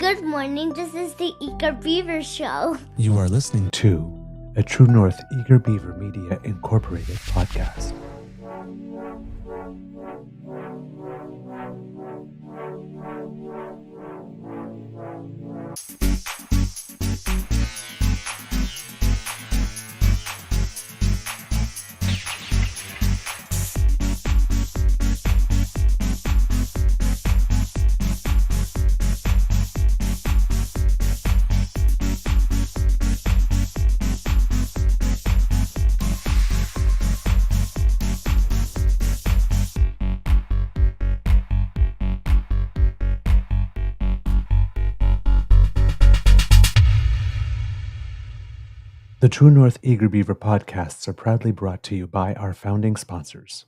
Good morning, this is the Eager Beaver Show. You are listening to a True North Eager Beaver Media Incorporated podcast. The True North Eager Beaver podcasts are proudly brought to you by our founding sponsors,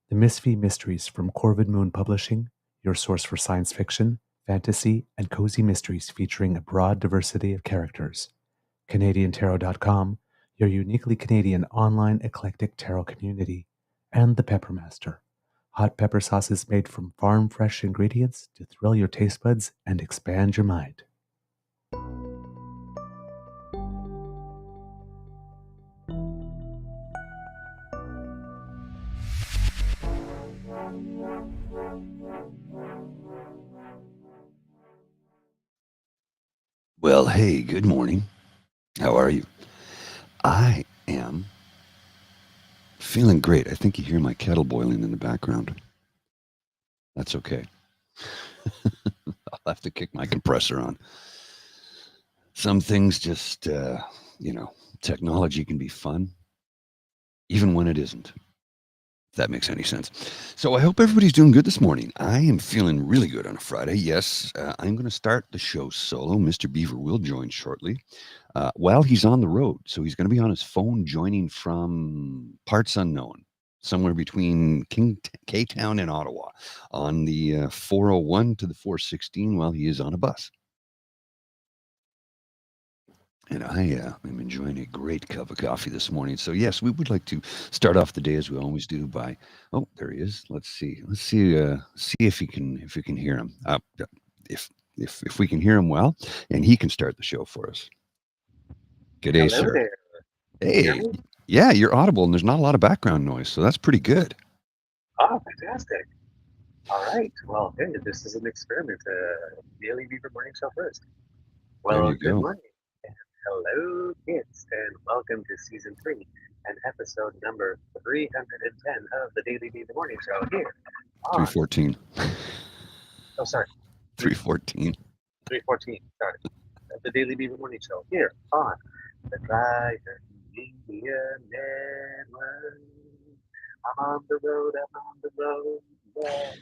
the Misfit Mysteries from Corvid Moon Publishing, your source for science fiction, fantasy, and cozy mysteries featuring a broad diversity of characters, CanadianTarot.com, your uniquely Canadian online eclectic tarot community, and the Peppermaster, hot pepper sauces made from farm-fresh ingredients to thrill your taste buds and expand your mind. Well, hey, good morning. How are you? I am feeling great. I think you hear my kettle boiling in the background. That's okay. I'll have to kick my compressor on. Some things just, technology can be fun, even when it isn't. If that makes any sense. So I hope everybody's doing good this morning. I am feeling really good on a Friday. Yes, I'm going to start the show solo. Mr. Beaver will join shortly. While he's on the road. So he's going to be on his phone joining from parts unknown, somewhere between K-Town and Ottawa on the 401 to the 416 while he is on a bus. And I am enjoying a great cup of coffee this morning. So yes, we would like to start off the day as we always do by. Oh, there he is. Let's see if you can hear him. If we can hear him well, and he can start the show for us. Good day, Hello sir. there. Hey, yeah, you're audible, and there's not a lot of background noise, so that's pretty good. Oh, fantastic. All right. Well, hey, this is an experiment. Daily Beaver Morning Show first. Well, There you good go. morning. And hello, kids, and welcome to Season 3 and episode number 310 of the Daily Beaver Morning Show here on... 314. Oh, sorry. 314. 314, sorry. The Daily Beaver Morning Show here on the Dry Media Network. I'm on the road, yeah.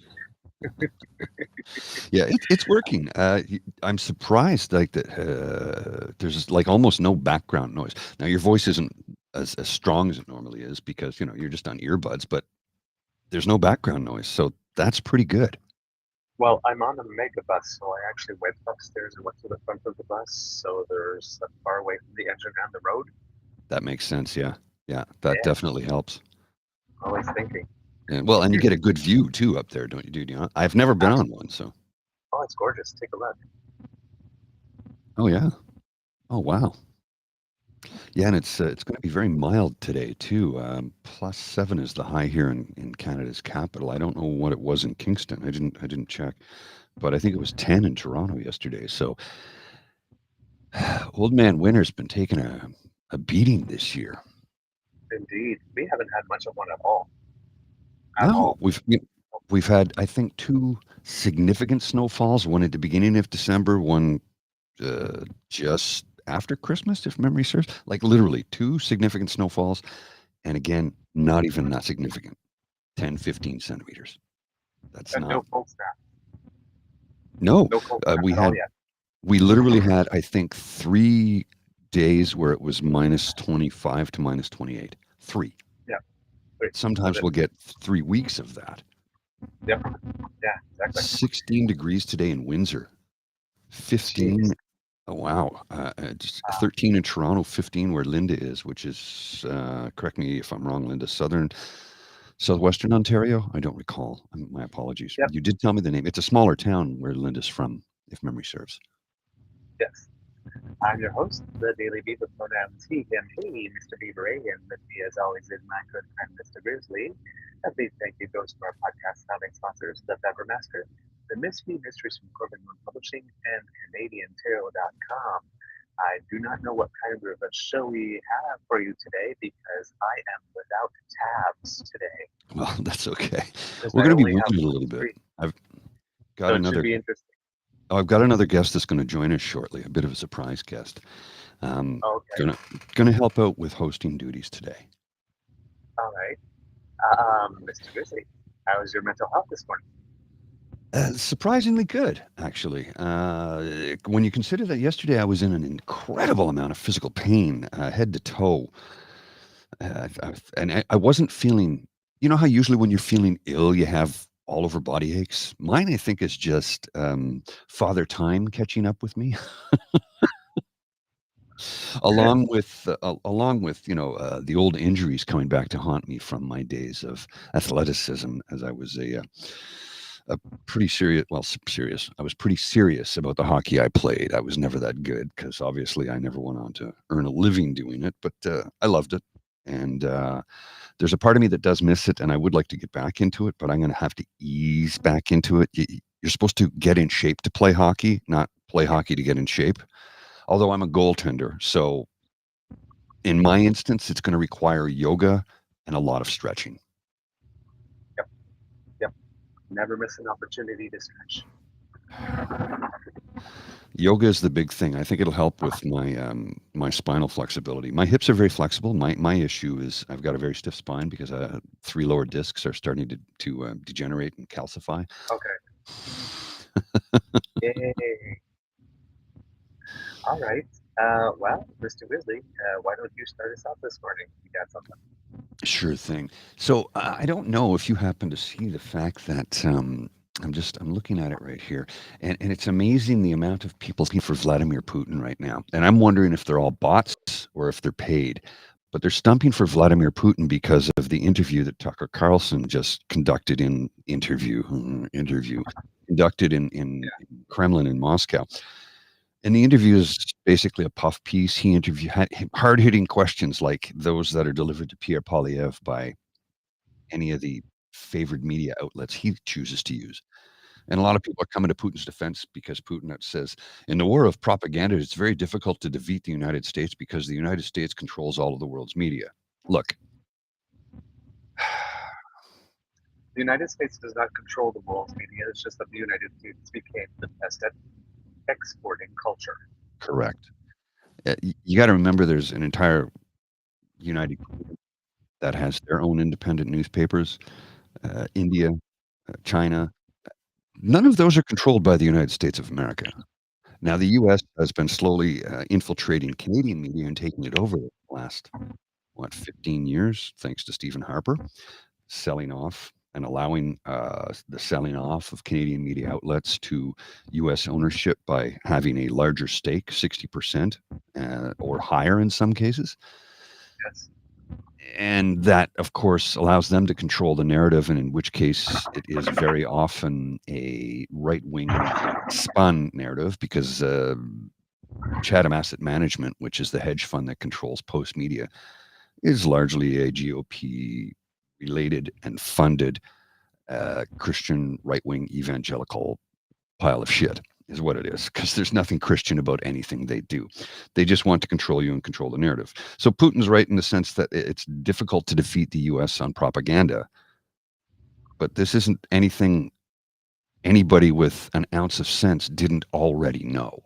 Yeah, it's working. I'm surprised like that there's like almost no background noise. Now your voice isn't as strong as it normally is because you're just on earbuds, but there's no background noise, so that's pretty good. Well, I'm on a mega bus, so I actually went upstairs and went to the front of the bus, so there's far away from the engine and the road. That makes sense. Yeah, that definitely helps. Always thinking. And you get a good view too up there, don't you, dude? I've never been on one, so. Oh, it's gorgeous. Take a look. Oh yeah. Oh wow. Yeah, and it's going to be very mild today too. +7 is the high here in Canada's capital. I don't know what it was in Kingston. I didn't check, but I think it was 10 in Toronto yesterday. So, old man winter's been taking a beating this year. Indeed, we haven't had much of one at all. No, we've had, I think, 2 significant snowfalls. One at the beginning of December, one just after Christmas, if memory serves. Like literally 2 significant snowfalls, and again, not even that significant. 10, 15 centimeters. That's And not. no cold snap. No, No cold snap at all yet. we literally had, I think, 3 days where it was -25 to -28. 3. Yeah. Wait, Sometimes we'll get 3 weeks of that. Yep. Yeah, exactly. 16 degrees today in Windsor. 15. Jeez. Oh, wow. Just 13 in Toronto, 15 where Linda is, which is, correct me if I'm wrong, Linda, southwestern Ontario? I don't recall. My apologies. Yep. You did tell me the name. It's a smaller town where Linda's from, if memory serves. Yes. I'm your host, the Daily Beaver, pronouns he, him, he, Mr. Beaver A, and with me as always is my good friend, Mr. Grizzly. A big thank you goes to our podcast founding sponsors, the Flabbergasted, the Misfit Mysteries from Corbin Moon Publishing, and CanadianTarot.com. I do not know what kind of a show we have for you today because I am without tabs today. Well, that's okay. Because We're I going to be only have winging it a one little bit. screen. I've got So it should another. be interesting. I've got another guest that's going to join us shortly. A bit of a surprise guest. Okay. Gonna help out with hosting duties today. All right. Mr. Grizzly, how is your mental health this morning? Surprisingly good, actually. When you consider that yesterday I was in an incredible amount of physical pain, head to toe, and I wasn't feeling. You know how usually when you're feeling ill, you have all over body aches. Mine, I think, is just Father Time catching up with me. Along with the old injuries coming back to haunt me from my days of athleticism, as I was a pretty serious, well, serious. I was pretty serious about the hockey I played. I was never that good because obviously I never went on to earn a living doing it, but I loved it. And there's a part of me that does miss it, and I would like to get back into it, but I'm going to have to ease back into it. You're supposed to get in shape to play hockey, not play hockey to get in shape. Although I'm a goaltender, so in my instance, it's going to require yoga and a lot of stretching. Yep. Never miss an opportunity to stretch. Yoga is the big thing. I think it'll help with my spinal flexibility. My hips are very flexible. My issue is I've got a very stiff spine because 3 lower discs are starting to degenerate and calcify. Okay. Yay. All right. Well, Mr. Grizzly, why don't you start us off this morning? You got something? Sure thing. So I don't know if you happen to see the fact that I'm looking at it right here, and it's amazing the amount of people looking for Vladimir Putin right now. And I'm wondering if they're all bots or if they're paid. But they're stumping for Vladimir Putin because of the interview that Tucker Carlson just conducted in conducted in Kremlin in Moscow. And the interview is basically a puff piece. He had hard-hitting questions like those that are delivered to Pierre Poilievre by any of the favored media outlets he chooses to use. And a lot of people are coming to Putin's defense because Putin says, in the war of propaganda, it's very difficult to defeat the United States because the United States controls all of the world's media. Look. The United States does not control the world's media. It's just that the United States became the best at exporting culture. Correct. You got to remember there's an entire United Kingdom that has their own independent newspapers, India, China. None of those are controlled by the United States of America. Now, the U.S. has been slowly infiltrating Canadian media and taking it over the last, 15 years, thanks to Stephen Harper, selling off and allowing the selling off of Canadian media outlets to U.S. ownership by having a larger stake, 60% or higher in some cases. Yes. And that, of course, allows them to control the narrative, and in which case it is very often a right-wing spun narrative because Chatham Asset Management, which is the hedge fund that controls Post Media, is largely a GOP-related and funded Christian right-wing evangelical pile of shit. Is what it is, because there's nothing Christian about anything they do. They just want to control you and control the narrative. So Putin's right in the sense that it's difficult to defeat the U.S. on propaganda, but this isn't anything anybody with an ounce of sense didn't already know.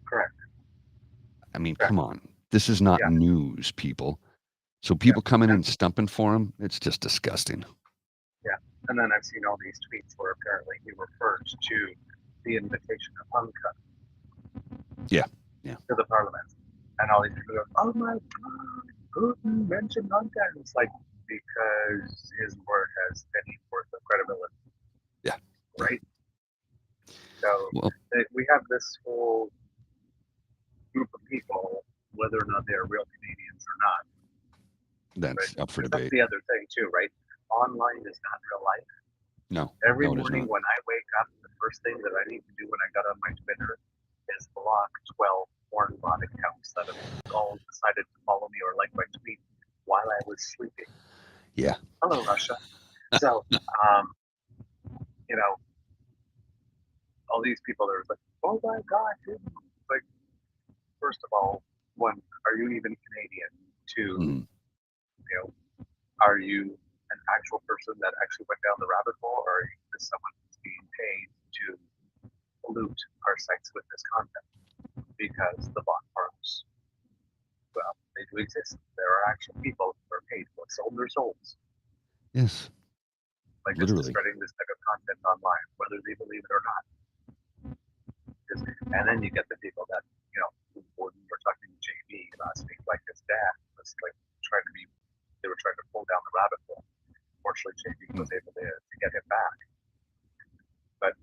Correct. I mean, come on. This is not news, people. So people coming in stumping for him, it's just disgusting. Yeah. And then I've seen all these tweets where apparently he refers to the invitation of Hunka to the parliament. And all these people go, oh my God, Putin mentioned Hunka. And it's like, because his word has any worth of credibility. Yeah. Right? So we have this whole group of people, whether or not they're real Canadians or not. That's up for debate. That's the other thing too, right? Online is not real life. No. Every morning when I wake up, the first thing that I need to do when I got on my Twitter is block 12 porn bot accounts that have all decided to follow me or like my tweet while I was sleeping. Yeah. Hello, Russia. So, you know, all these people are like, oh my God, dude. Like, first of all, one, are you even Canadian? Two, you know, are you an actual person that actually went down the rabbit hole, or are you just someone who's being paid to pollute our sites with this content? Because the bot farms, well, they do exist. There are actual people who are paid who have sold their souls. Yes. Like Literally. just spreading this type of content online, whether they believe it or not. And then you get the people that, you know, when we were talking to JB last week, like his dad was like trying to be, they were trying to pull down the rabbit hole. Fortunately, JB was able to get him back. But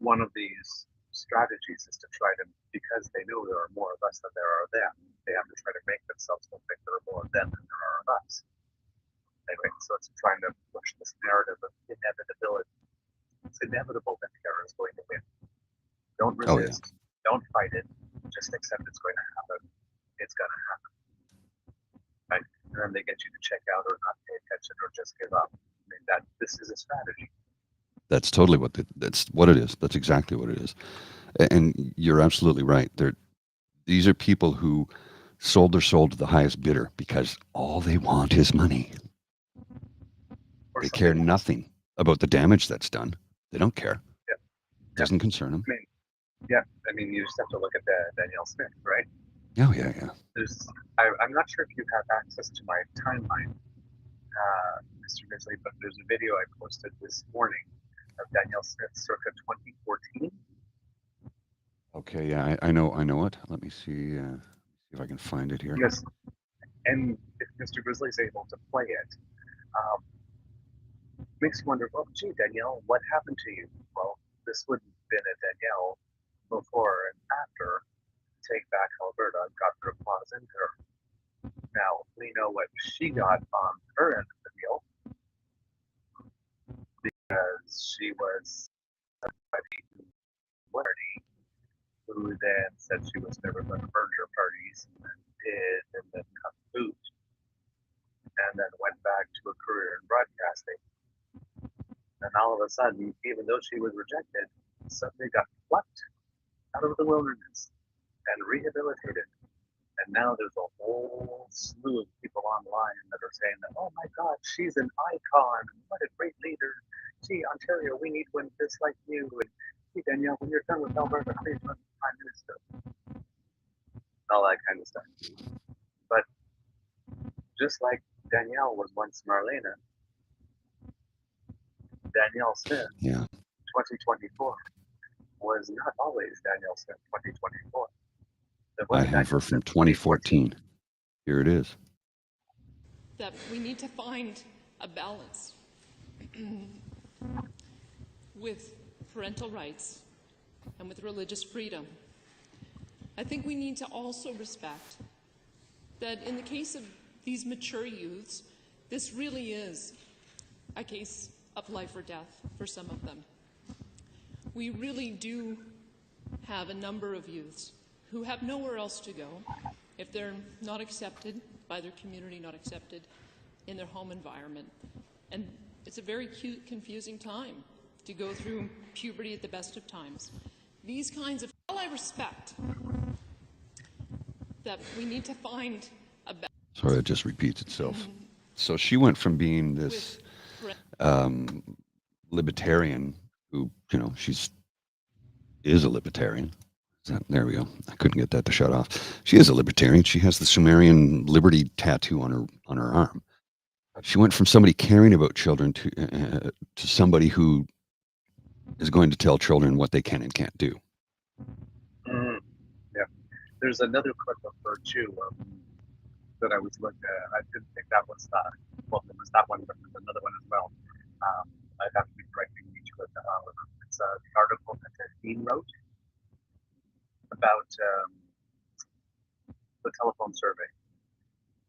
one of these strategies is to try to, because they know there are more of us than there are them, they have to try to make themselves look like there are more of them than there are of us. Anyway, so it's trying to push this narrative of inevitability. It's inevitable that terror is going to win. Don't resist. Don't fight it. Just accept it's going to happen. It's going to happen. Right? And then they get you to check out or not pay attention or just give up. I mean, this is a strategy. That's totally that's what it is. That's exactly what it is. And you're absolutely right. These are people who sold their soul to the highest bidder because all they want is money. They care nothing about the damage that's done. They don't care. Yeah. Doesn't concern them. I mean, you just have to look at Danielle Smith, right? Oh, yeah. I'm not sure if you have access to my timeline, Mr. Grizzly, but there's a video I posted this morning of Danielle Smith circa 2014. Okay, yeah, I know it. Let me see if I can find it here. Yes, and if Mr. Grizzly is able to play it, makes you wonder, well, gee, Danielle, what happened to you? Well, this would have been a Danielle before and after Take Back Alberta got their claws into her. Now, we know what she got on her end of the deal because she was somebody who then said she was never going to merge her parties and then did and then cut boot and then went back to a career in broadcasting. And all of a sudden, even though she was rejected, suddenly got plucked out of the wilderness and rehabilitated. And now there's a whole slew of people online that are saying that, oh my God, she's an icon. What a great leader. Gee, Ontario, we need one just like you. And gee, Danielle, when you're done with Alberta, please run for Prime Minister. All that kind of stuff. But just like Danielle was once Marlena, Danielle Smith, 2024, was not always Danielle Smith 2024. I have her from 2014. Here it is. That we need to find a balance with parental rights and with religious freedom. I think we need to also respect that in the case of these mature youths, this really is a case of life or death for some of them. We really do have a number of youths who have nowhere else to go if they're not accepted by their community, not accepted in their home environment. And it's a very confusing time to go through puberty at the best of times. These kinds of, I respect that we need to find a balance. Sorry, it just repeats itself. So she went from being this libertarian who, she is a libertarian. There we go. I couldn't get that to shut off. She is a libertarian. She has the Sumerian liberty tattoo on her arm. She went from somebody caring about children to somebody who is going to tell children what they can and can't do. Yeah. There's another clip of her too that I was looking at. I didn't think that was that. Well, there was that one, but there's another one as well. I'd have to be correcting each of them. It's the article that Dean wrote about the telephone survey.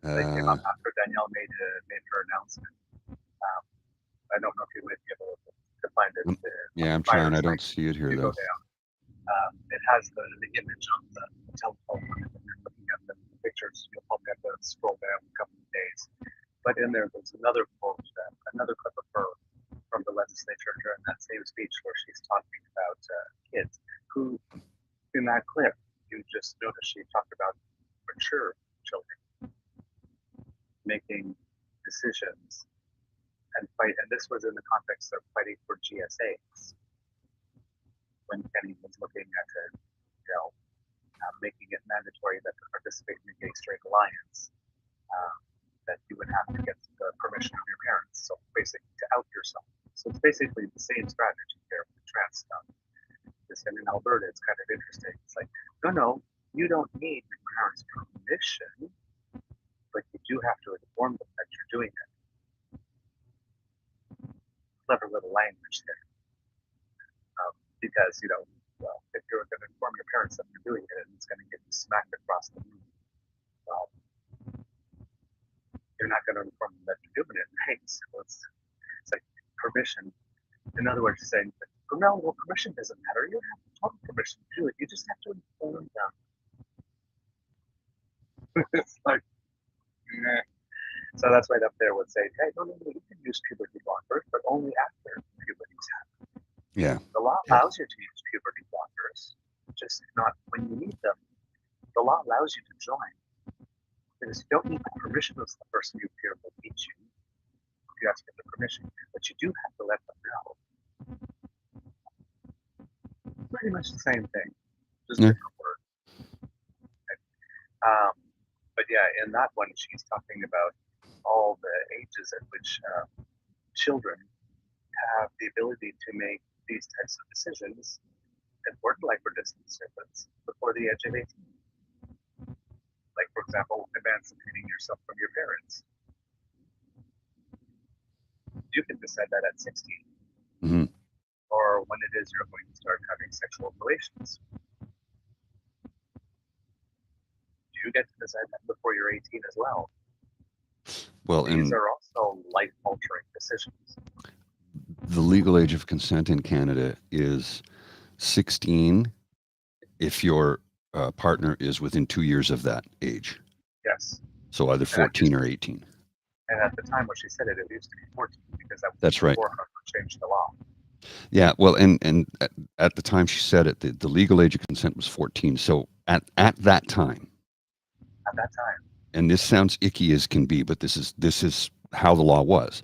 They came up after Danielle made her announcement. I don't know if you might be able to find it. Yeah, I'm trying. I don't see it here though. It has image on the telephone and then looking at the pictures, you'll probably have to scroll down a couple of days. But in there's another quote, another clip of her from the legislature during that same speech where she's talking about kids who, in that clip, you just notice she talked about mature children making decisions and fight. And this was in the context of fighting for GSAs when Kenny was looking at it, making it mandatory that to participate in the Gay Straight Alliance, that you would have to get the permission of your parents. So basically to out yourself. So it's basically the same strategy there with the trans stuff. And in Alberta, it's kind of interesting. It's like, no, you don't need your parents' permission, but you do have to inform them that you're doing it. Clever little language there. Because, if you're going to inform your parents that you're doing it and it's going to get you smacked across the room, well, you're not going to inform them that you're doing it, right? So it's like permission. In other words, saying, no, well, permission doesn't matter. You don't have total permission to do it. You just have to inform them. It's like, meh. So that's right up there with saying, hey, no, you can use puberty blockers, but only after puberty's happened. Yeah. The law allows you to use puberty blockers, just not when you need them. The law allows you to join. Because you don't need the permission of the person you fear will beat you. You have to get the permission, but you do have to let them know. Pretty much the same thing, just different word. But yeah, in that one, she's talking about all the ages at which children have the ability to make these types of decisions, important like for distance servants, before the age of 18. Like, for example, emancipating yourself from your parents. You can decide that at 16. Mm-hmm. Or when it is you're going to start having sexual relations. You get to decide that before you're 18 as well. Well, these are also life-altering decisions. The legal age of consent in Canada is 16 if your partner is within 2 years of that age. Yes. So either 14 or 18. And at the time when she said it, it used to be 14 because that was That's right. before her changed the law. Yeah, well, and at the time she said it, the legal age of consent was 14. So at that time. At that time. And this sounds icky as can be, but this is how the law was.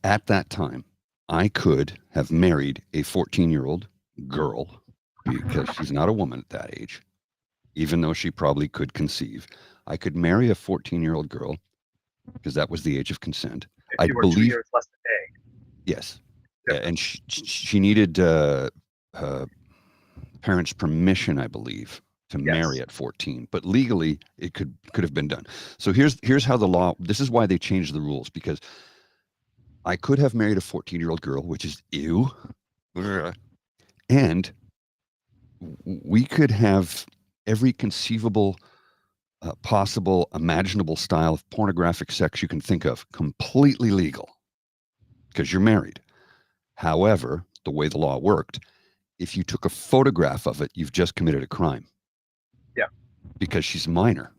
At that time, I could have married a 14-year-old girl because she's not a woman at that age, even though she probably could conceive. I could marry a 14-year-old girl because that was the age of consent. If you were 2 years less than day. Yes. And she needed parents' permission, I believe, to marry at 14. But legally, it could have been done. So here's how the law, this is why they changed the rules, because I could have married a 14-year-old girl, which is ew. And we could have every conceivable, possible, imaginable style of pornographic sex you can think of, completely legal, because you're married. However, the way the law worked, if you took a photograph of it, you've just committed a crime. Yeah. Because she's minor.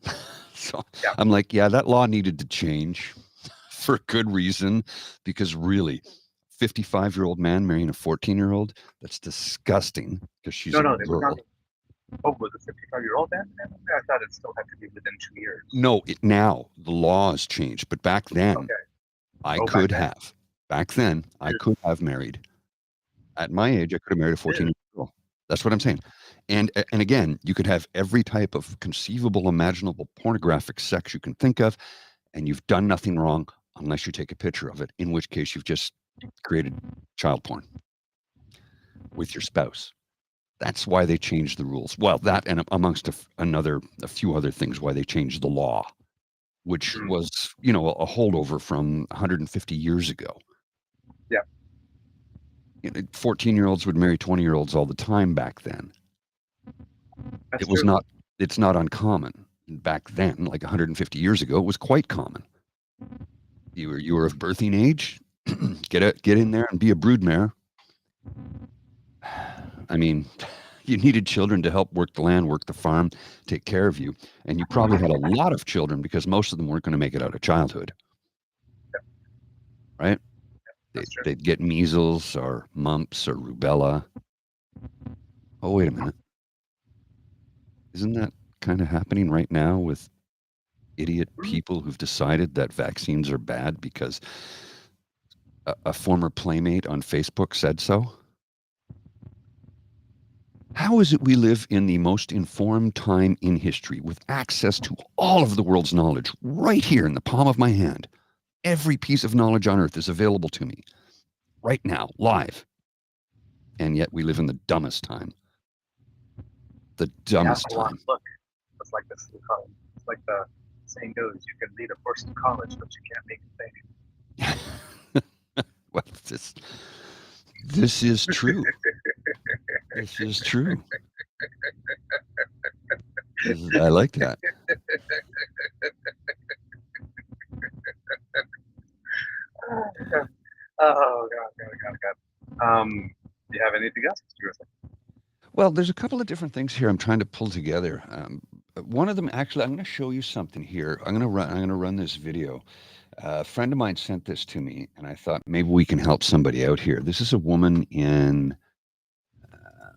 So I'm like, yeah, that law needed to change for good reason, because really, 55-year-old man marrying a 14-year-old, that's disgusting because she's a girl. Oh, was it 55-year-old man? I thought it still had to be within 2 years. No, now the law has changed, but back then I could have. Back then, I could have married. At my age, I could have married a 14-year-old girl. That's what I'm saying. And again, you could have every type of conceivable, imaginable pornographic sex you can think of, and you've done nothing wrong unless you take a picture of it, in which case you've just created child porn with your spouse. That's why they changed the rules. Well, that and amongst a few other things, why they changed the law, which was, a holdover from 150 years ago. Yeah. 14-year-olds would marry 20-year-olds all the time back then. That's it was true. It's not uncommon. Back then, like 150 years ago, it was quite common. You were of birthing age, get in there and be a broodmare. I mean, You needed children to help work the land, work the farm, take care of you. And you probably had a lot of children because most of them weren't going to make it out of childhood, right? That's true. They'd get measles or mumps or rubella. Oh, wait a minute. Isn't that kind of happening right now with idiot people who've decided that vaccines are bad because a former playmate on Facebook said so? How is it we live in the most informed time in history with access to all of the world's knowledge right here in the palm of my hand? Every piece of knowledge on earth is available to me right now, live. And yet we live in the dumbest time. The dumbest You have to time. look. It's like this. It's like the saying goes: you can read a course in college, but you can't make it think. Well, this is true. This is true. I like that. Oh God. Do you have anything else? Well, there's a couple of different things here I'm trying to pull together. One of them, actually, I'm going to show you something here. I'm going to run this video. A friend of mine sent this to me, and I thought maybe we can help somebody out here. This is a woman in,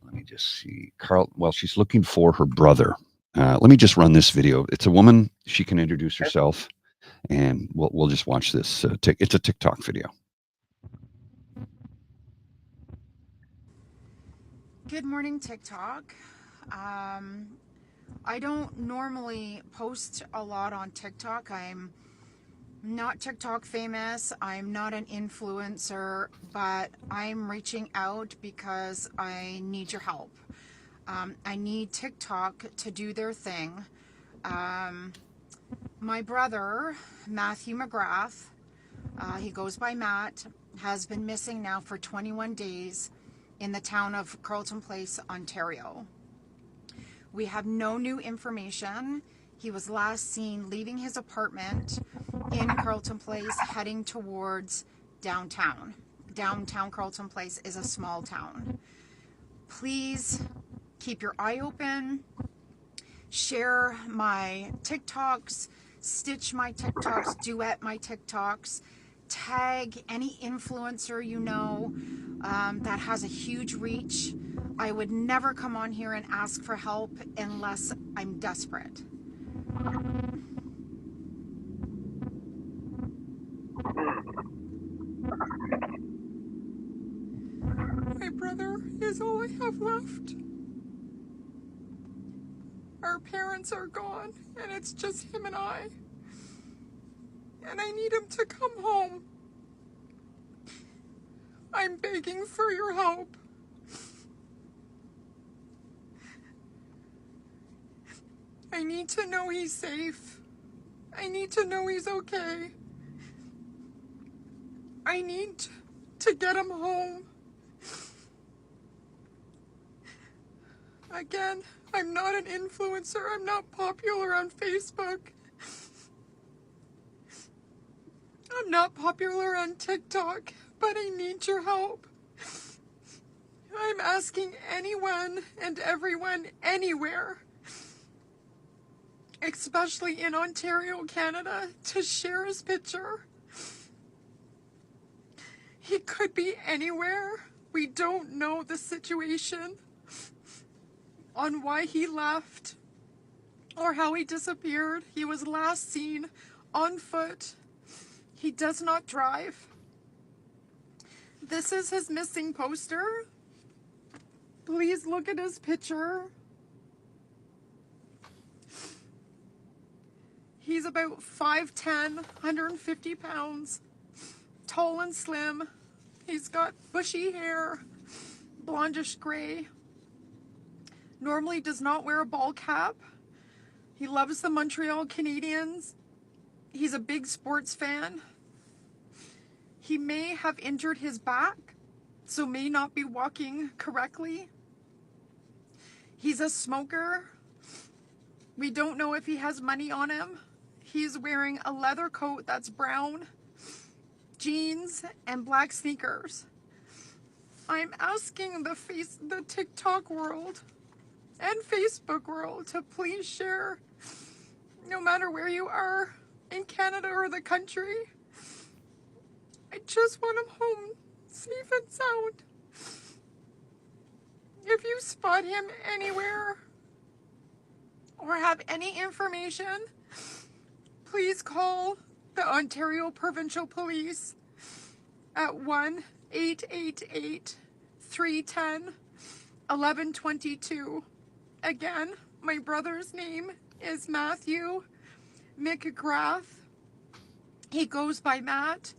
let me just see, well, she's looking for her brother. Let me just run this video. It's a woman. She can introduce herself, and we'll just watch this. It's a TikTok video. Good morning, TikTok. I don't normally post a lot on TikTok. I'm not TikTok famous. I'm not an influencer, but I'm reaching out because I need your help. I need TikTok to do their thing. My brother, Matthew McGrath, he goes by Matt, has been missing now for 21 days in the town of Carlson Place, Ontario. We have no new information. He was last seen leaving his apartment in Carlson Place, heading towards downtown. Downtown Carlson Place is a small town. Please keep your eye open. Share my TikToks, stitch my TikToks, duet my TikToks, tag any influencer you know that has a huge reach. I would never come on here and ask for help unless I'm desperate. My brother is all I have left. Our parents are gone, and it's just him and I. And I need him to come home. I'm begging for your help. I need to know he's safe. I need to know he's okay. I need to get him home. Again, I'm not an influencer. I'm not popular on Facebook. I'm not popular on TikTok, but I need your help. I'm asking anyone and everyone anywhere, especially in Ontario, Canada, to share his picture. He could be anywhere. We don't know the situation on why he left or how he disappeared. He was last seen on foot. He does not drive. This is his missing poster. Please look at his picture. He's about 5'10", 150 pounds, tall and slim. He's got bushy hair, blondish gray. Normally does not wear a ball cap. He loves the Montreal Canadiens. He's a big sports fan. He may have injured his back, so may not be walking correctly. He's a smoker. We don't know if he has money on him. He's wearing a leather coat that's brown, jeans, and black sneakers. I'm asking the TikTok world and Facebook world to please share, no matter where you are in Canada or the country. I just want him home, safe and sound. If you spot him anywhere or have any information, please call the Ontario Provincial Police at 1-888-310-1122. Again, my brother's name is Matthew McGrath. He goes by Matt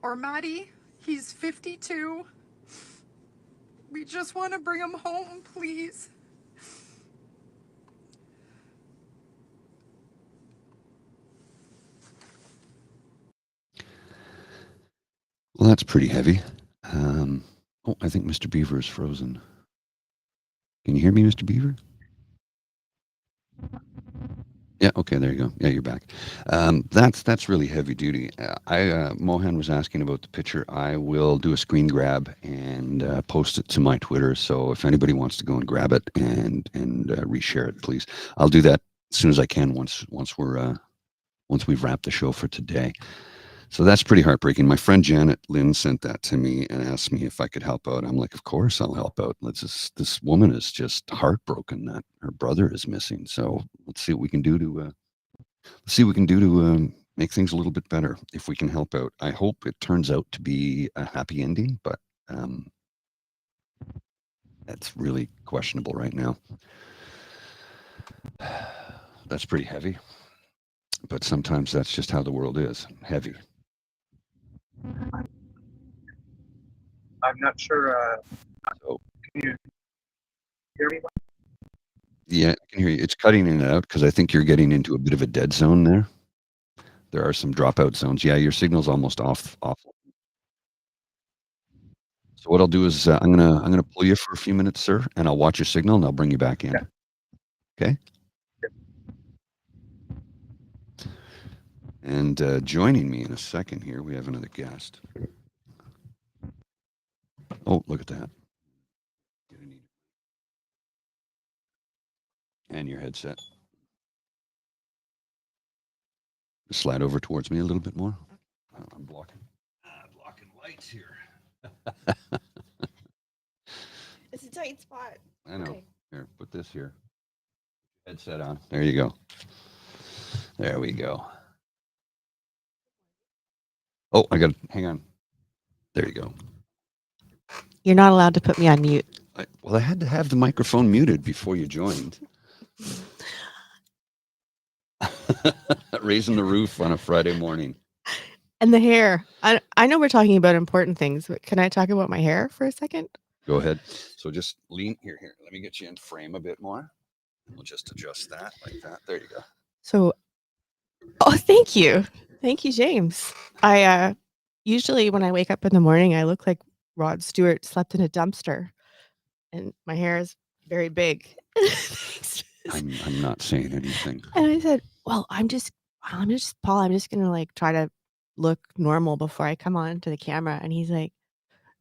or Matty. He's 52. We just want to bring him home, please. Well, that's pretty heavy. Oh, I think Mr. Beaver is frozen. Can you hear me, Mr. Beaver? Yeah, okay, there you go. Yeah, you're back. That's really heavy duty. Mohan was asking about the picture. I will do a screen grab and post it to my Twitter. So if anybody wants to go and grab it and reshare it, please. I'll do that as soon as I can once we've wrapped the show for today. So that's pretty heartbreaking. My friend Janet Lynn sent that to me and asked me if I could help out. I'm like, of course I'll help out. This woman is just heartbroken that her brother is missing. So let's see what we can do to make things a little bit better if we can help out. I hope it turns out to be a happy ending, but that's really questionable right now. That's pretty heavy, but sometimes that's just how the world is, heavy. I'm not sure. So, Can you hear me? yeah, I can hear you. It's cutting in and out because I think you're getting into a bit of a dead zone there. There are some dropout zones. Yeah, your signal's almost off. So what I'll do is I'm gonna pull you for a few minutes, sir, and I'll watch your signal and I'll bring you back in. Okay. And joining me in a second here, we have another guest. Oh, look at that. And your headset. Slide over towards me a little bit more. I'm blocking lights here. It's a tight spot. I know. Okay. Here, put this here. Headset on. There you go. There we go. Oh, hang on. There you go. You're not allowed to put me on mute. Well, I had to have the microphone muted before you joined. Raising the roof on a Friday morning. And the hair. I know we're talking about important things, but can I talk about my hair for a second? Go ahead. So just lean here. Let me get you in frame a bit more. We'll just adjust that like that. There you go. So, thank you. Thank you, James. I usually when I wake up in the morning, I look like Rod Stewart slept in a dumpster, and my hair is very big. I'm not saying anything. And I said, well, I'm just Paul, I'm just going to like try to look normal before I come on to the camera. And he's like,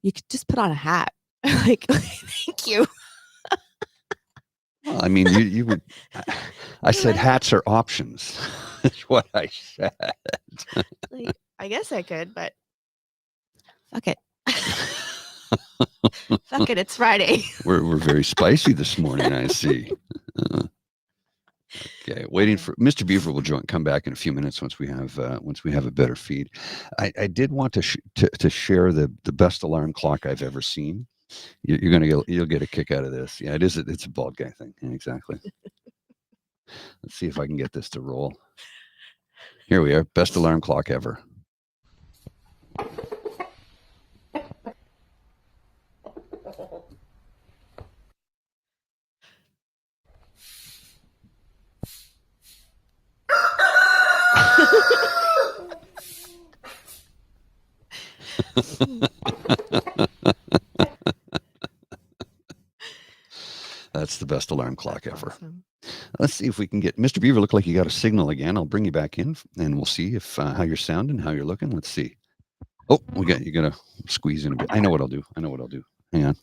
you could just put on a hat. Like, thank you. Well, I mean, you would. I said hats are options. That's what I said. Like, I guess I could, but fuck it. Fuck it. It's Friday. We're very spicy this morning. I see. Okay, waiting for Mr. Beaver will come back in a few minutes once we have a better feed. I did want to share the best alarm clock I've ever seen. You'll get a kick out of this. Yeah, it's a bald guy thing. Yeah, exactly. Let's see if I can get this to roll. Here we are. Best alarm clock ever. That's the best alarm clock ever. Awesome. Let's see if we can get Mr. Beaver. Look like you got a signal again. I'll bring you back in, and we'll see if how you're sounding, how you're looking. Let's see. Oh, you're gonna squeeze in a bit. I know what I'll do. Hang on.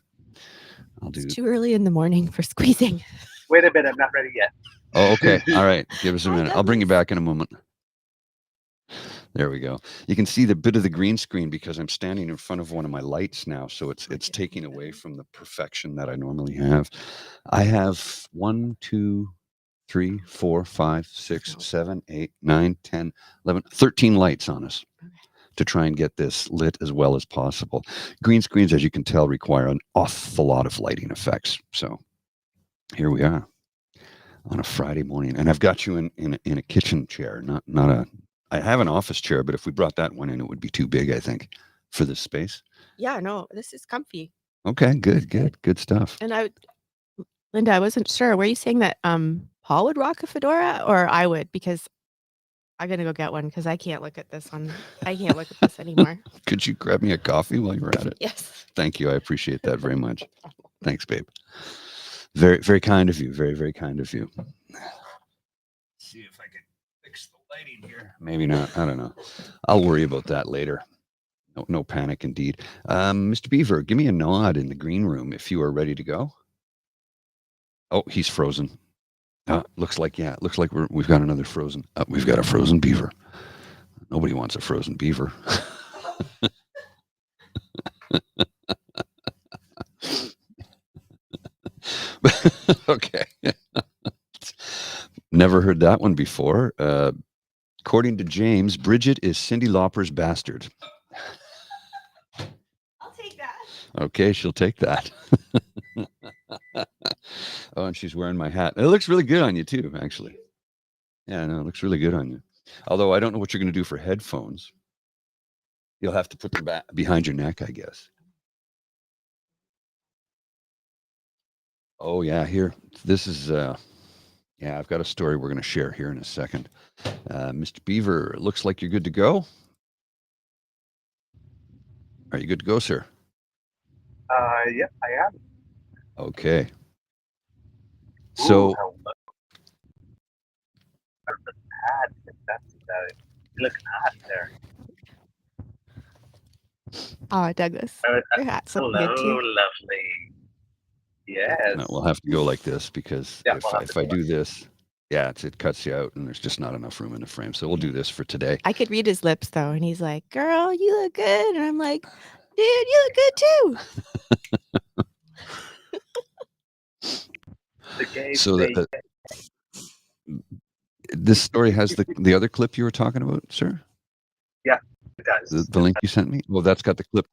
I'll do. It's too early in the morning for squeezing. Wait a minute, I'm not ready yet. Oh, okay. All right. Give us a Hi, minute. I'll bring you Douglas. back in a moment. There we go. You can see the bit of the green screen because I'm standing in front of one of my lights now, so it's taking away from the perfection that I normally have. I have 1, 2, 3, 4, 5, 6, 7, 8, 9, 10, 11, 13 lights on us to try and get this lit as well as possible. Green screens, as you can tell, require an awful lot of lighting effects. So here we are on a Friday morning, and I've got you in a kitchen chair, not a. I have an office chair, but if we brought that one in, it would be too big, I think, for this space. Yeah, no, this is comfy. Okay, good stuff. And Linda, I wasn't sure. Were you saying that Paul would rock a fedora, or I would? Because I'm gonna go get one because I can't look at this one. I can't look at this anymore. Could you grab me a coffee while you're at it? Yes. Thank you. I appreciate that very much. Thanks, babe. Very, very kind of you. Very, very kind of you. See if I can fix the lighting here. Maybe not. I don't know. I'll worry about that later. No panic indeed. Mr. Beaver, give me a nod in the green room if you are ready to go. Oh, he's frozen. Looks like we've got another frozen. We've got a frozen beaver. Nobody wants a frozen beaver. Okay. Never heard that one before. According to James, Bridget is Cyndi Lauper's bastard. I'll take that. Okay, she'll take that. Oh, and she's wearing my hat. It looks really good on you too, actually. Yeah, no, it looks really good on you. Although I don't know what you're going to do for headphones. You'll have to put them back behind your neck, I guess. Oh yeah, here. This is yeah, I've got a story we're going to share here in a second. Mr. Beaver, it looks like you're good to go. Are you good to go, sir? Yep, I am. Okay. So, hello. Hat, that's you look hot there. Oh, Douglas, your hat's looking Hello, good too. lovely. Yes. no, we'll have to go like this because Yeah, we'll have if to I go do this, yeah, it cuts you out and there's just not enough room in the frame. So we'll do this for today. I could read his lips though, and he's like, "Girl, you look good," and I'm like, "Dude, you look good too." The gays So say this story has the other clip you were talking about, sir? yeah, it does. The link you sent me? Well, that's got the clip.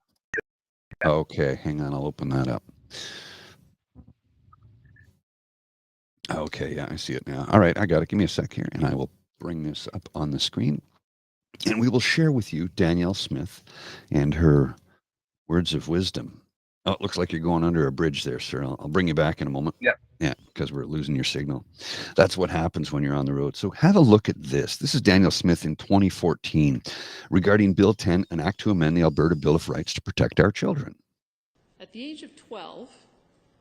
Okay, hang on. I'll open that up. Okay, yeah, I see it now. All right, I got it. Give me a sec here, and I will bring this up on the screen. And we will share with you Danielle Smith and her words of wisdom. Oh, it looks like you're going under a bridge there, sir. I'll bring you back in a moment. Yep. Yeah, because we're losing your signal. That's what happens when you're on the road. So have a look at this. This is Danielle Smith in 2014 regarding Bill 10, an act to amend the Alberta Bill of Rights to protect our children. At the age of 12,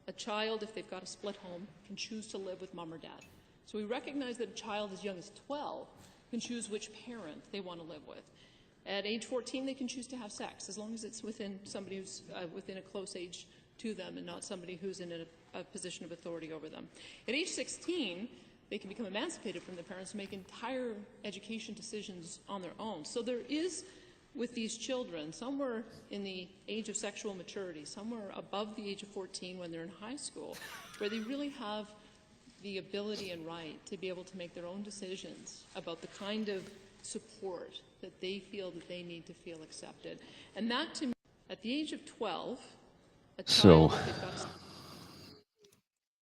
a child, if they've got a split home, can choose to live with mom or dad. So we recognize that a child as young as 12 can choose which parent they want to live with. At age 14, they can choose to have sex, as long as it's within somebody who's within a close age to them and not somebody who's in a position of authority over them. At age 16, they can become emancipated from their parents and make entire education decisions on their own. So there is, with these children, somewhere in the age of sexual maturity, somewhere above the age of 14 when they're in high school, where they really have the ability and right to be able to make their own decisions about the kind of support that they feel that they need to feel accepted. And that, to me, at the age of 12, a child, if they've got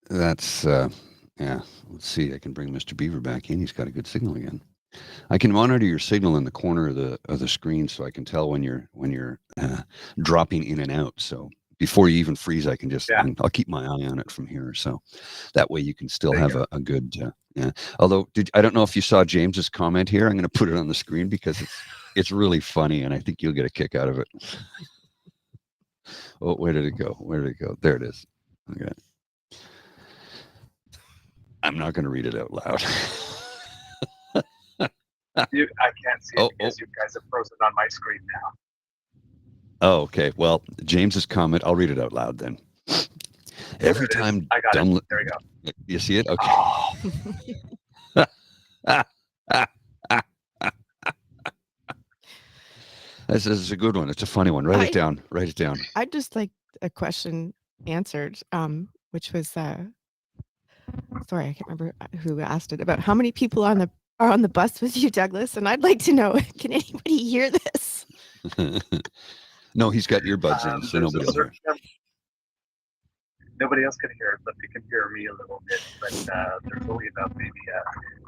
That's, yeah, let's see. I can bring Mr. Beaver back in. He's got a good signal again. I can monitor your signal in the corner of the screen so I can tell when you're dropping in and out. So before you even freeze, I can just, I'll keep my eye on it from here. So that way you can still have a good, yeah. Although, I don't know if you saw James's comment here. I'm going to put it on the screen because it's really funny and I think you'll get a kick out of it. Oh, where did it go? Where did it go? There it is. Okay. I'm not going to read it out loud. I can't see it because you guys are frozen on my screen now. Oh, okay. Well, James's comment, I'll read it out loud then. Every There it is. time I got dumb. it. There we go. You see it? Okay. Oh, This is a good one. It's a funny one. Write it down. Write it down. I'd just like a question answered, which was sorry, I can't remember who asked it, about how many people are on the bus with you, Douglas. And I'd like to know, can anybody hear this? No, he's got earbuds in, so there's a nobody will hear. certain number- Nobody else can hear it, but they can hear me a little bit. But there's only about maybe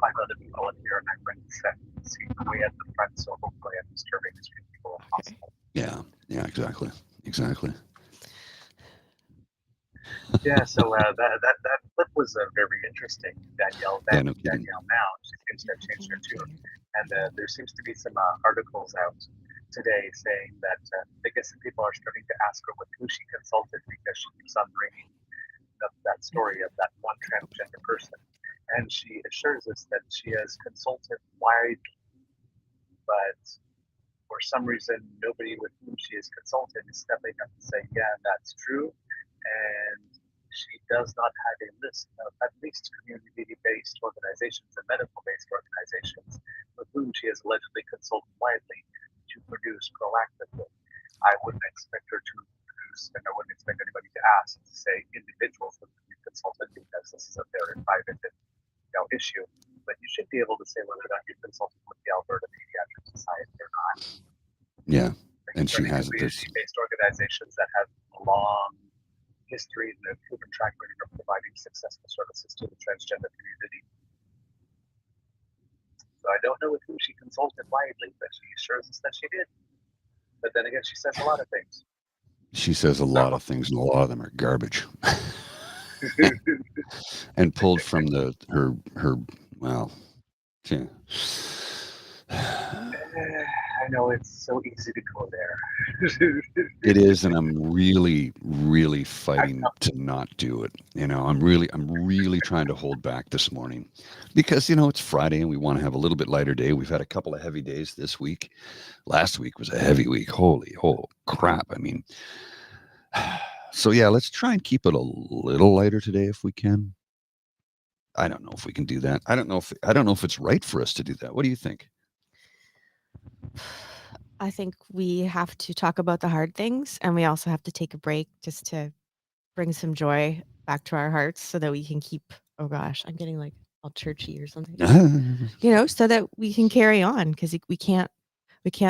5 other people in here, and I'm running set seat way at the front, so hopefully I'm disturbing as few people as possible. Yeah, exactly. Yeah, so that clip was very interesting. Danielle now, she seems to have changed her tune. And there seems to be some articles out today saying that I guess people are starting to ask her who she consulted, because she keeps on bringing up that story of that one transgender person. And she assures us that she has consulted widely, but for some reason, nobody with whom she has consulted is stepping up and saying, yeah, that's true. And she does not have a list of at least community-based organizations and medical-based organizations with whom she has allegedly consulted widely to produce proactively. I wouldn't expect her to produce, and I wouldn't expect anybody to ask to say individuals with whom you consulted, because this is a very private issue. But you should be able to say whether or not you consulted with the Alberta Pediatric Society or not. Yeah, and she has community-based organizations that have a long history and a proven track record of providing successful services to the transgender community. So I don't know with whom she consulted widely, but she assures us that she did. But then again, she says a lot of things. She says a lot of things, and a lot of them are garbage. And pulled from her well, yeah. I know it's so easy to go there. It is, and I'm really, really fighting to not do it. I'm really trying to hold back this morning, because it's Friday and we want to have a little bit lighter day. We've had a couple of heavy days this week. Last week was a heavy week. Holy crap! I mean, so yeah, let's try and keep it a little lighter today if we can. I don't know if we can do that. I don't know if it's right for us to do that. What do you think? I think we have to talk about the hard things, and we also have to take a break just to bring some joy back to our hearts, so that we can keep, oh gosh, I'm getting like all churchy or something, so that we can carry on, because we can't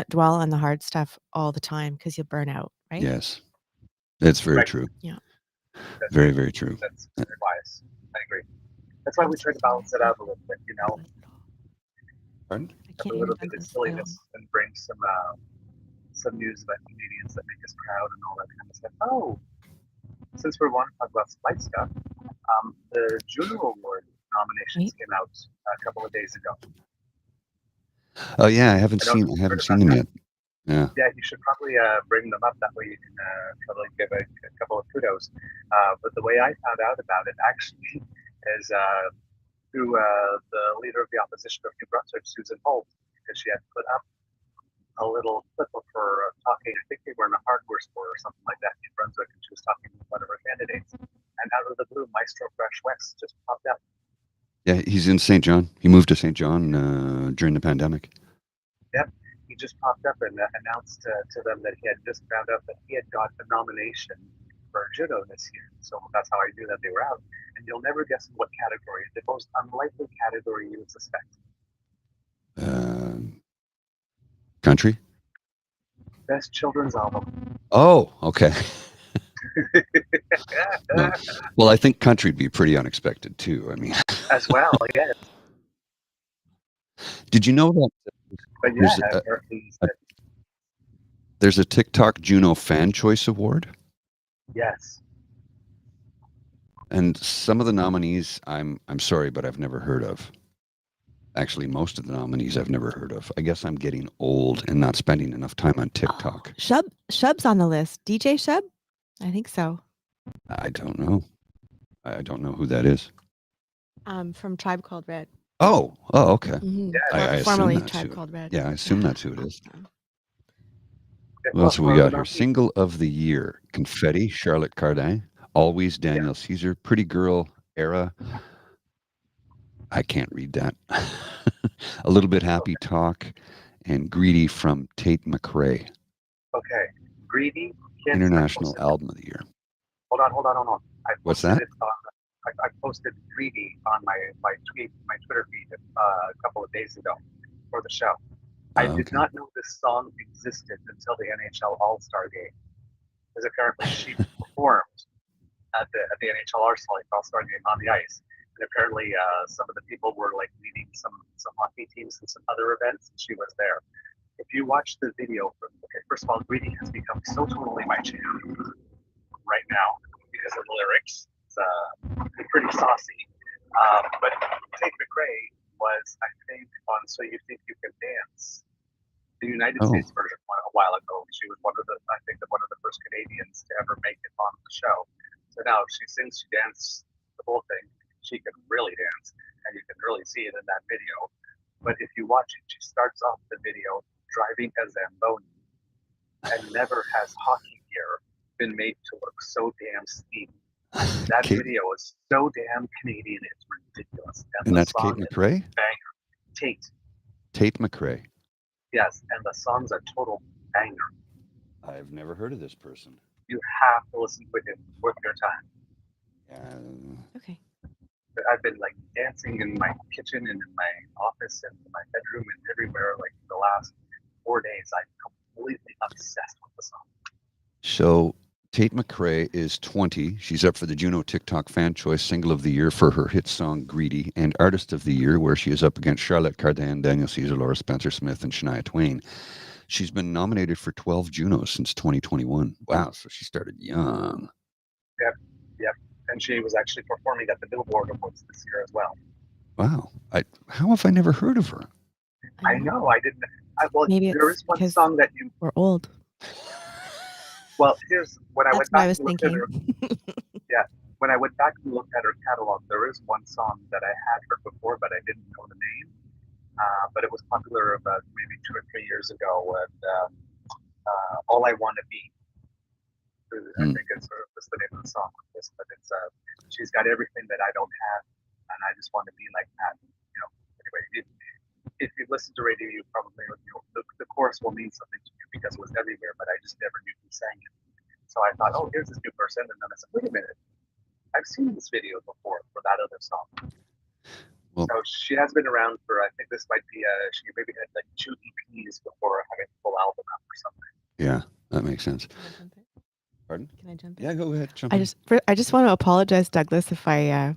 dwell on the hard stuff all the time, because you'll burn out, right? Yes, that's very true. Yeah, very, very true. That's very wise. I agree. That's why we try to balance it out a little bit, Pardon? Have a little bit of silliness and bring some news about Canadians that make us proud and all that kind of stuff. Oh, since we want to talk about light stuff, the Juno Award nominations came out a couple of days ago. Oh yeah, I haven't seen them yet. Yeah. Yeah, you should probably bring them up. That way you can probably give a couple of kudos. But the way I found out about it actually is through the leader of the opposition of New Brunswick, Susan Holt, because she had put up a little clip of her talking. I think they were in a hardware store or something like that in New Brunswick, and she was talking with one of her candidates. And out of the blue, Maestro Fresh West just popped up. Yeah, he's in St. John. He moved to St. John during the pandemic. Yep, he just popped up and announced to them that he had just found out that he had got a nomination for Juno this year. So that's how I knew that they were out. And you'll never guess in what category. The most unlikely category you would suspect. Country? Best children's album. Oh, okay. Well, I think country would be pretty unexpected too. I mean, as well, yeah. Did you know that? But yeah, there's a TikTok Juno Fan Choice Award. Yes. And some of the nominees, I'm sorry, but I've never heard of. Actually, most of the nominees I've never heard of. I guess I'm getting old and not spending enough time on TikTok. Shub's on the list. DJ Shub? I think so. I don't know. I don't know who that is. From Tribe Called Red. Oh, okay. Mm-hmm. I formerly Tribe Called Red. Yeah, I assume that's who it is. What else have we Well, got the here? Nazi- Single of the year. Confetti, Charlotte Cardin. Always, Daniel Caesar. Pretty Girl Era. I can't read that. A Little Bit Happy Talk. And Greedy from Tate McRae. Okay. Greedy. Kids, International Album of the Year. Hold on. I What's posted that? it on. I posted Greedy on my Twitter feed a couple of days ago for the show. I did Okay. not know this song existed until the NHL All-Star game, because apparently she performed at the NHL All-Star game on the ice, and apparently some of the people were like leading some hockey teams and some other events, and she was there. If you watch the video, first of all, Greedy has become so totally my jam right now because of the lyrics. It's pretty saucy. But Tate McRae was, I think, on So You Think You Can Dance, the United States version a while ago. She was one of the first Canadians to ever make it on the show. So now if she sings, she dances the whole thing, she can really dance, and you can really see it in that video. But if you watch it, she starts off the video driving a Zamboni, and never has hockey gear been made to look so damn steamy. That video is so damn Canadian, it's ridiculous. And that's Kate McRae? Banger. Tate McRae. Yes, and the song's a total banger. I've never heard of this person. You have to listen to it. It's worth your time. Okay. I've been like dancing in my kitchen and in my office and in my bedroom and everywhere like the last 4 days. I'm completely obsessed with the song. So Tate McRae is 20. She's up for the Juno TikTok Fan Choice Single of the Year for her hit song Greedy, and Artist of the Year, where she is up against Charlotte Cardin, Daniel Caesar, Laura Spencer Smith, and Shania Twain. She's been nominated for 12 Junos since 2021. Wow, so she started young. Yep. And she was actually performing at the Billboard Awards this year as well. Wow. How have I never heard of her? I know, I didn't. Maybe there it's is one because song that you. we're old. Well, here's when I That's went what I back was and looked at thinking. her. When I went back and looked at her catalog, there is one song that I had heard before, but I didn't know the name. But it was popular about maybe 2 or 3 years ago, and All I Want to Be. I think it's the name of the song. But it's she's got everything that I don't have, and I just want to be like that. Anyway, if you listen to radio, you probably the chorus will mean something to you because it was everywhere, but I just never knew who sang it. So I thought, oh, here's this new person, and then I said, wait a minute, I've seen this video before for that other song. Well, so she has been around for, I think this might be she maybe had like 2 EPs before having a full album out or something. Yeah, that makes sense. Pardon? Can I jump in? Yeah, go ahead. Jump I in. just want to apologize, Douglas, if I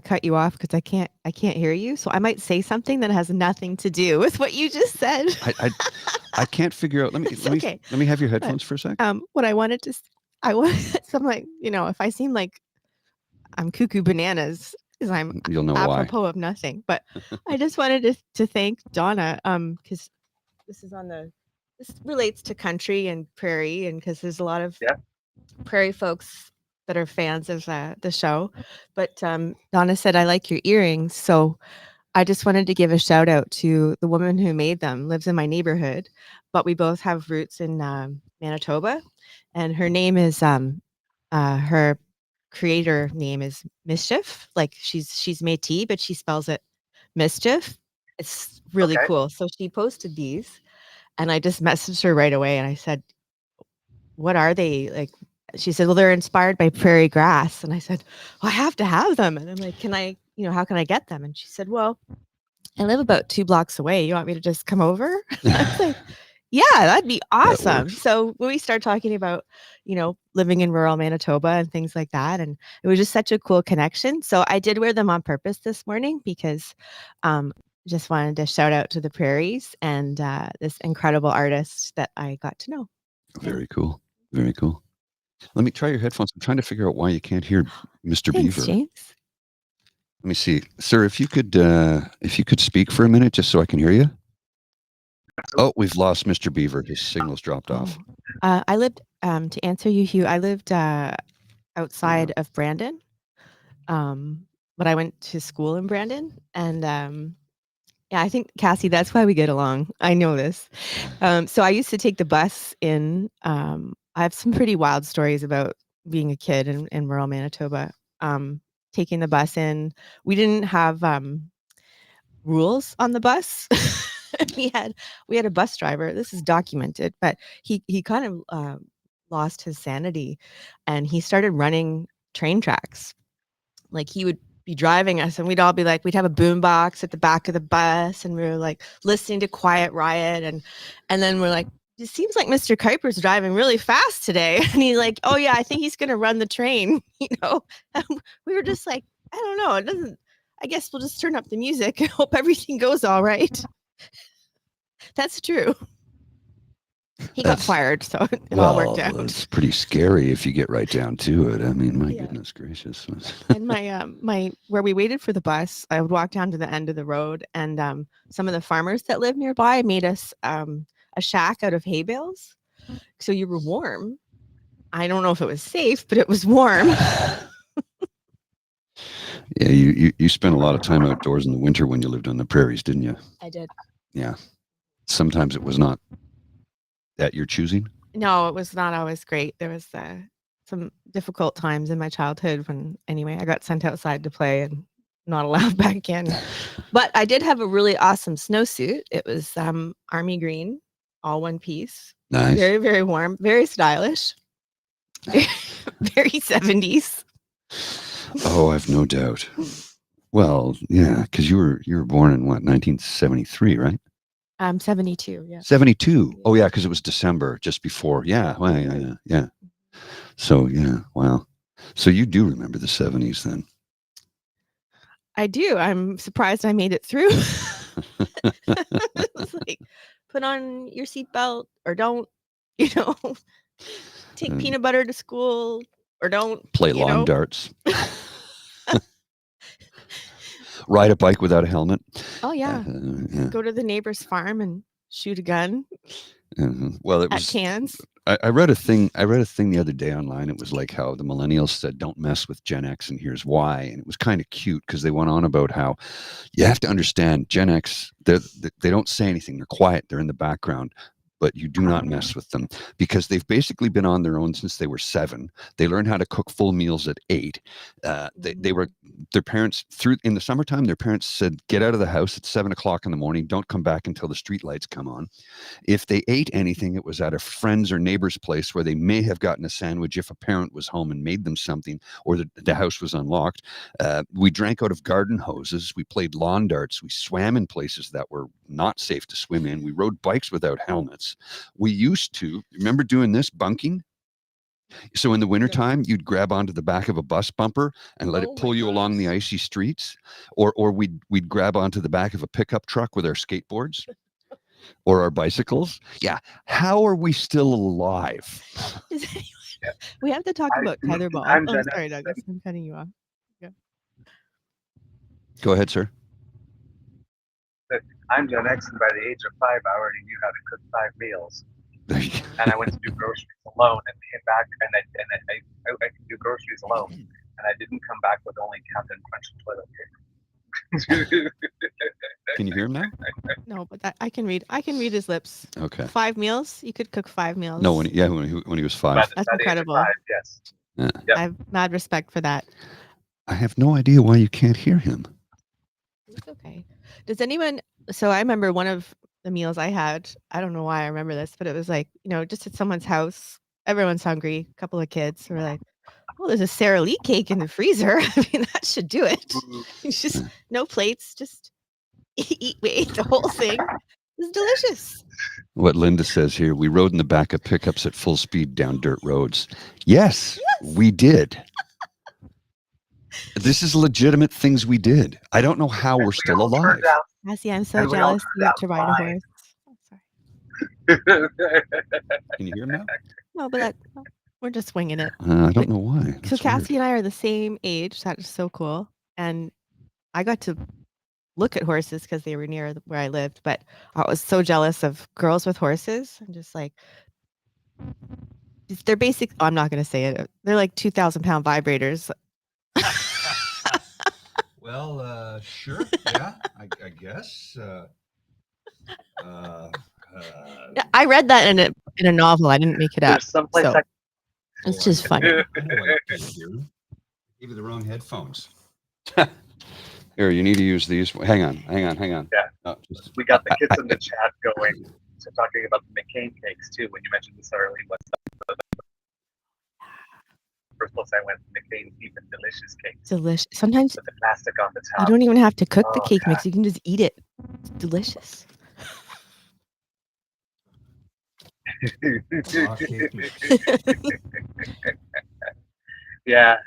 cut you off, because I can't hear you. So I might say something that has nothing to do with what you just said. I can't figure out. Let me have your headphones for a sec. What I wanted to, so I'm like, if I seem like I'm cuckoo bananas, because I'm You'll know apropos why. of nothing. But I just wanted to thank Donna, because this relates to country and prairie, and because there's a lot of prairie folks that are fans of the show. But Donna said, I like your earrings. So I just wanted to give a shout out to the woman who made them, lives in my neighborhood, but we both have roots in Manitoba. And her name is, her creator name is Mischief. Like she's Métis, but she spells it Mischief. It's really cool. So she posted these, and I just messaged her right away, and I said, what are they? Like, she said, well, they're inspired by prairie grass. And I said, well, I have to have them. And I'm like, how can I get them? And she said, well, I live about 2 blocks away. You want me to just come over? I was like, yeah, that'd be awesome. So when we start talking about, living in rural Manitoba and things like that, and it was just such a cool connection. So I did wear them on purpose this morning because just wanted to shout out to the prairies and this incredible artist that I got to know. Very cool. Very cool. Let me try your headphones. I'm trying to figure out why you can't hear Mr. Thanks, Beaver. James. Let me see, sir. If you could speak for a minute, just so I can hear you. Oh, we've lost Mr. Beaver. His signal's dropped off. I lived to answer you, Hugh. I lived outside of Brandon, but I went to school in Brandon, and Yeah, I think, Cassie, that's why we get along. I know this. So I used to take the bus in. I have some pretty wild stories about being a kid in rural Manitoba. Taking the bus in. We didn't have rules on the bus. we had a bus driver. This is documented, but he kind of lost his sanity, and he started running train tracks. Like, he would be driving us, and we'd all be like, we'd have a boom box at the back of the bus, and we were like listening to Quiet Riot, and then we're like, it seems like Mr. Kuiper's driving really fast today. And he's like, oh yeah, I think he's gonna run the train, And we were just like, I don't know, it doesn't, I guess we'll just turn up the music and hope everything goes all right. That's true. He got fired, so it all worked out. It's pretty scary if you get right down to it. I mean, my goodness gracious. And my where we waited for the bus, I would walk down to the end of the road, and some of the farmers that lived nearby made us a shack out of hay bales, so you were warm. I don't know if it was safe, but it was warm. Yeah, you spent a lot of time outdoors in the winter when you lived on the prairies, didn't you? I did. Yeah. Sometimes it was not at your choosing. No, it was not always great. There was some difficult times in my childhood when, anyway, I got sent outside to play and not allowed back in. But I did have a really awesome snowsuit. It was army green, all one piece. Nice. Very, very warm, very stylish. Very 70s. Oh, I've no doubt. Well, yeah, because you were born in what, 1973, right? 72, yeah. 72. Oh, yeah, because it was December just before. Yeah, well, yeah. So, yeah, wow. So you do remember the 70s then? I do. I'm surprised I made it through. It's like, put on your seatbelt or don't, take peanut butter to school or don't. Play lawn darts. Ride a bike without a helmet. Oh, yeah. Go to the neighbor's farm and shoot a gun. Well, it at was cans. I read a thing the other day online. It was like how the millennials said, don't mess with Gen X, and here's why. And it was kind of cute because they went on about how you have to understand Gen X, they don't say anything. They're quiet. They're in the background. But you do not mess with them because they've basically been on their own since they were 7. They learned how to cook full meals at 8. Their parents, in the summertime, their parents said, get out of the house at 7 o'clock in the morning. Don't come back until the street lights come on. If they ate anything, it was at a friend's or neighbor's place where they may have gotten a sandwich if a parent was home and made them something, or the house was unlocked. We drank out of garden hoses. We played lawn darts. We swam in places that were not safe to swim in. We rode bikes without helmets. We used to, remember doing this, bunking? So in the wintertime, you'd grab onto the back of a bus bumper and let it pull you along the icy streets. Or we'd grab onto the back of a pickup truck with our skateboards or our bicycles. Yeah. How are we still alive? We have to talk about tetherball. I'm sorry, Douglas. I'm cutting you off. Yeah. Go ahead, sir. I'm Gen X, and by the age of 5, I already knew how to cook 5 meals. And I went to do groceries alone and came back, and I could do groceries alone, and I didn't come back with only Captain Crunch toilet paper. Can you hear him now? No, but I can read. I can read his lips. Okay. 5 meals. You could cook 5 meals. No, when he was 5. That's incredible. 5, yes. Yeah. Yep. I have mad respect for that. I have no idea why you can't hear him. It's okay. Does anyone? So I remember one of the meals I had. I don't know why I remember this, but it was like, just at someone's house. Everyone's hungry. A couple of kids. So we're like, oh, there's a Sara Lee cake in the freezer. I mean, that should do it. It's just no plates. Just eat. We ate the whole thing. It was delicious. What Linda says here, we rode in the back of pickups at full speed down dirt roads. Yes. We did. This is legitimate things we did. I don't know how we're still alive. Cassie, I'm so jealous you got to ride a horse. Oh, sorry. Can you hear me now? No, but we're just winging it. I don't know why. That's so Cassie weird. and I are the same age. That is so cool. And I got to look at horses because they were near where I lived. But I was so jealous of girls with horses. I'm just like, they're basic. Oh, I'm not going to say it. They're like 2,000-pound vibrators. Well, sure. Yeah, I guess. Yeah, I read that in a novel. I didn't make it up. There's someplace So it's just funny. I know what I did here. Gave you the wrong headphones. Here, you need to use these. Hang on. Yeah. No, We got the kids in the chat going. So talking about the McCain cakes too. When you mentioned this earlier, first place I went, McCain deep and delicious cakes Delicious. Sometimes with the plastic on the top. you don't even have to cook the Oh, cake God. mix. You can just eat it. It's delicious. raw cake mix. Yeah,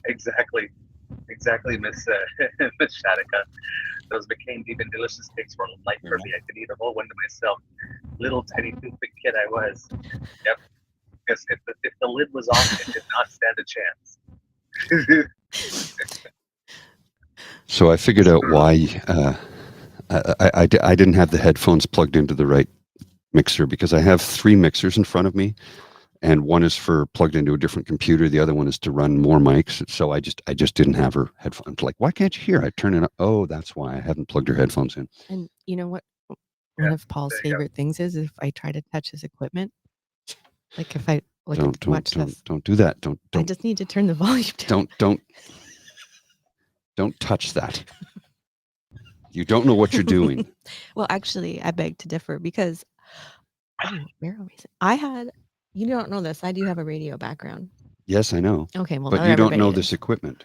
exactly, Miss Miss Shadika. Those McCain deep and delicious cakes were light for me. I could eat a whole one to myself. Little tiny toothpick kid I was. Yep. Because if the lid was off, it did not stand a chance. So I figured out why I didn't have the headphones plugged into the right mixer, because I have 3 mixers in front of me, and one is for plugged into a different computer. The other one is to run more mics. So I just didn't have her headphones. Like, why can't you hear? I turn it up. Oh, that's why I haven't plugged her headphones in. And you know what? One of Paul's favorite things is if I try to touch his equipment. Like if I watch this. Don't do that. I just need to turn the volume down. Don't touch that. You don't know what you're doing. Well, actually, I beg to differ because where are we? You don't know this. I do have a radio background. Yes, I know. Okay, well, But not you don't know everybody this does. equipment.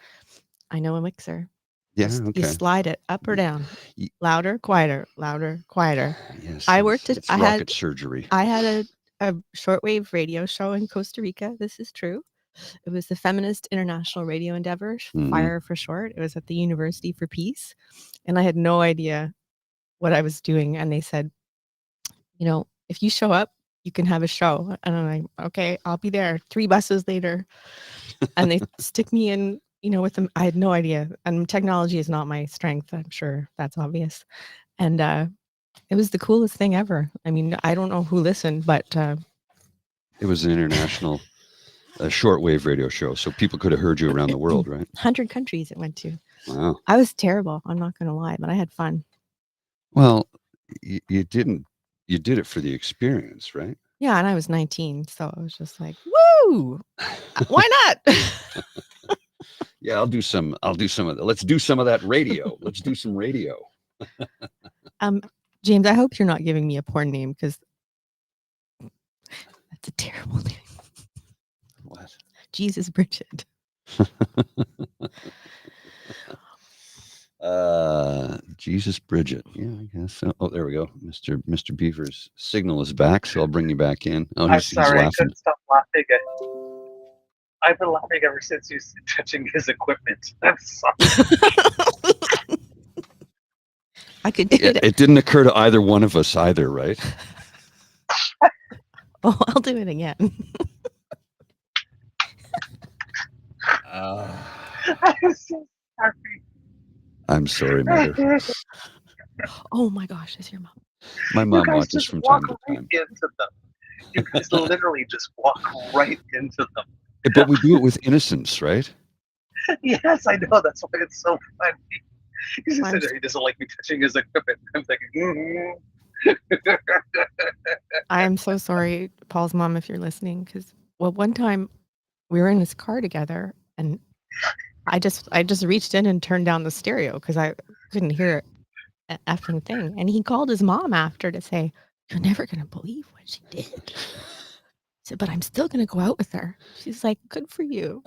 I know a mixer. Yeah, You okay. slide it up or down, Ye- louder, quieter, louder, quieter. Yes. I worked at. It's I rocket had. surgery. I had a shortwave radio show in Costa Rica. This is true. It was the Feminist International Radio Endeavor, Mhm. FIRE for short. It was at the University for Peace. And I had no idea what I was doing. And they said, if you show up, you can have a show. And I'm like, okay, I'll be there. 3 buses later. And they stick me in, with them. I had no idea. And technology is not my strength. I'm sure that's obvious. And it was the coolest thing ever. I mean, I don't know who listened, but It was an international shortwave radio show, so people could have heard you around the world, right? 100 countries it went to. Wow. I was terrible. I'm not going to lie, but I had fun. Well, you did it for the experience, right? Yeah, and I was 19, so I was just like, woo! Why not? Yeah, I'll do some of that. Let's do some of that radio. Let's do some radio. James, I hope you're not giving me a porn name because that's a terrible name. What? Jesus Bridget. Jesus Bridget. Yeah, I guess so. Oh, there we go. Mr. Beaver's signal is back, so I'll bring you back in. Oh, I'm he's sorry, I laughing. couldn't stop laughing. I've been laughing ever since you said touching his equipment. I'm sorry. I could do it. It didn't occur to either one of us either, right? Oh, I'll do it again. I'm so sorry. I'm sorry, Mother. Oh my gosh, is your mom? My You mom guys watches just from walk time to right time. into them. You guys literally just walk right into them. But we do it with innocence, right? Yes, I know. That's why it's so funny. He I'm said he doesn't like me touching his equipment. I'm thinking, I am so sorry, Paul's mom, if you're listening, because one time we were in his car together, and I just reached in and turned down the stereo because I couldn't hear an effing thing, and he called his mom after to say, "You're never gonna believe what she did." I said, "But I'm still gonna go out with her." She's like, "Good for you."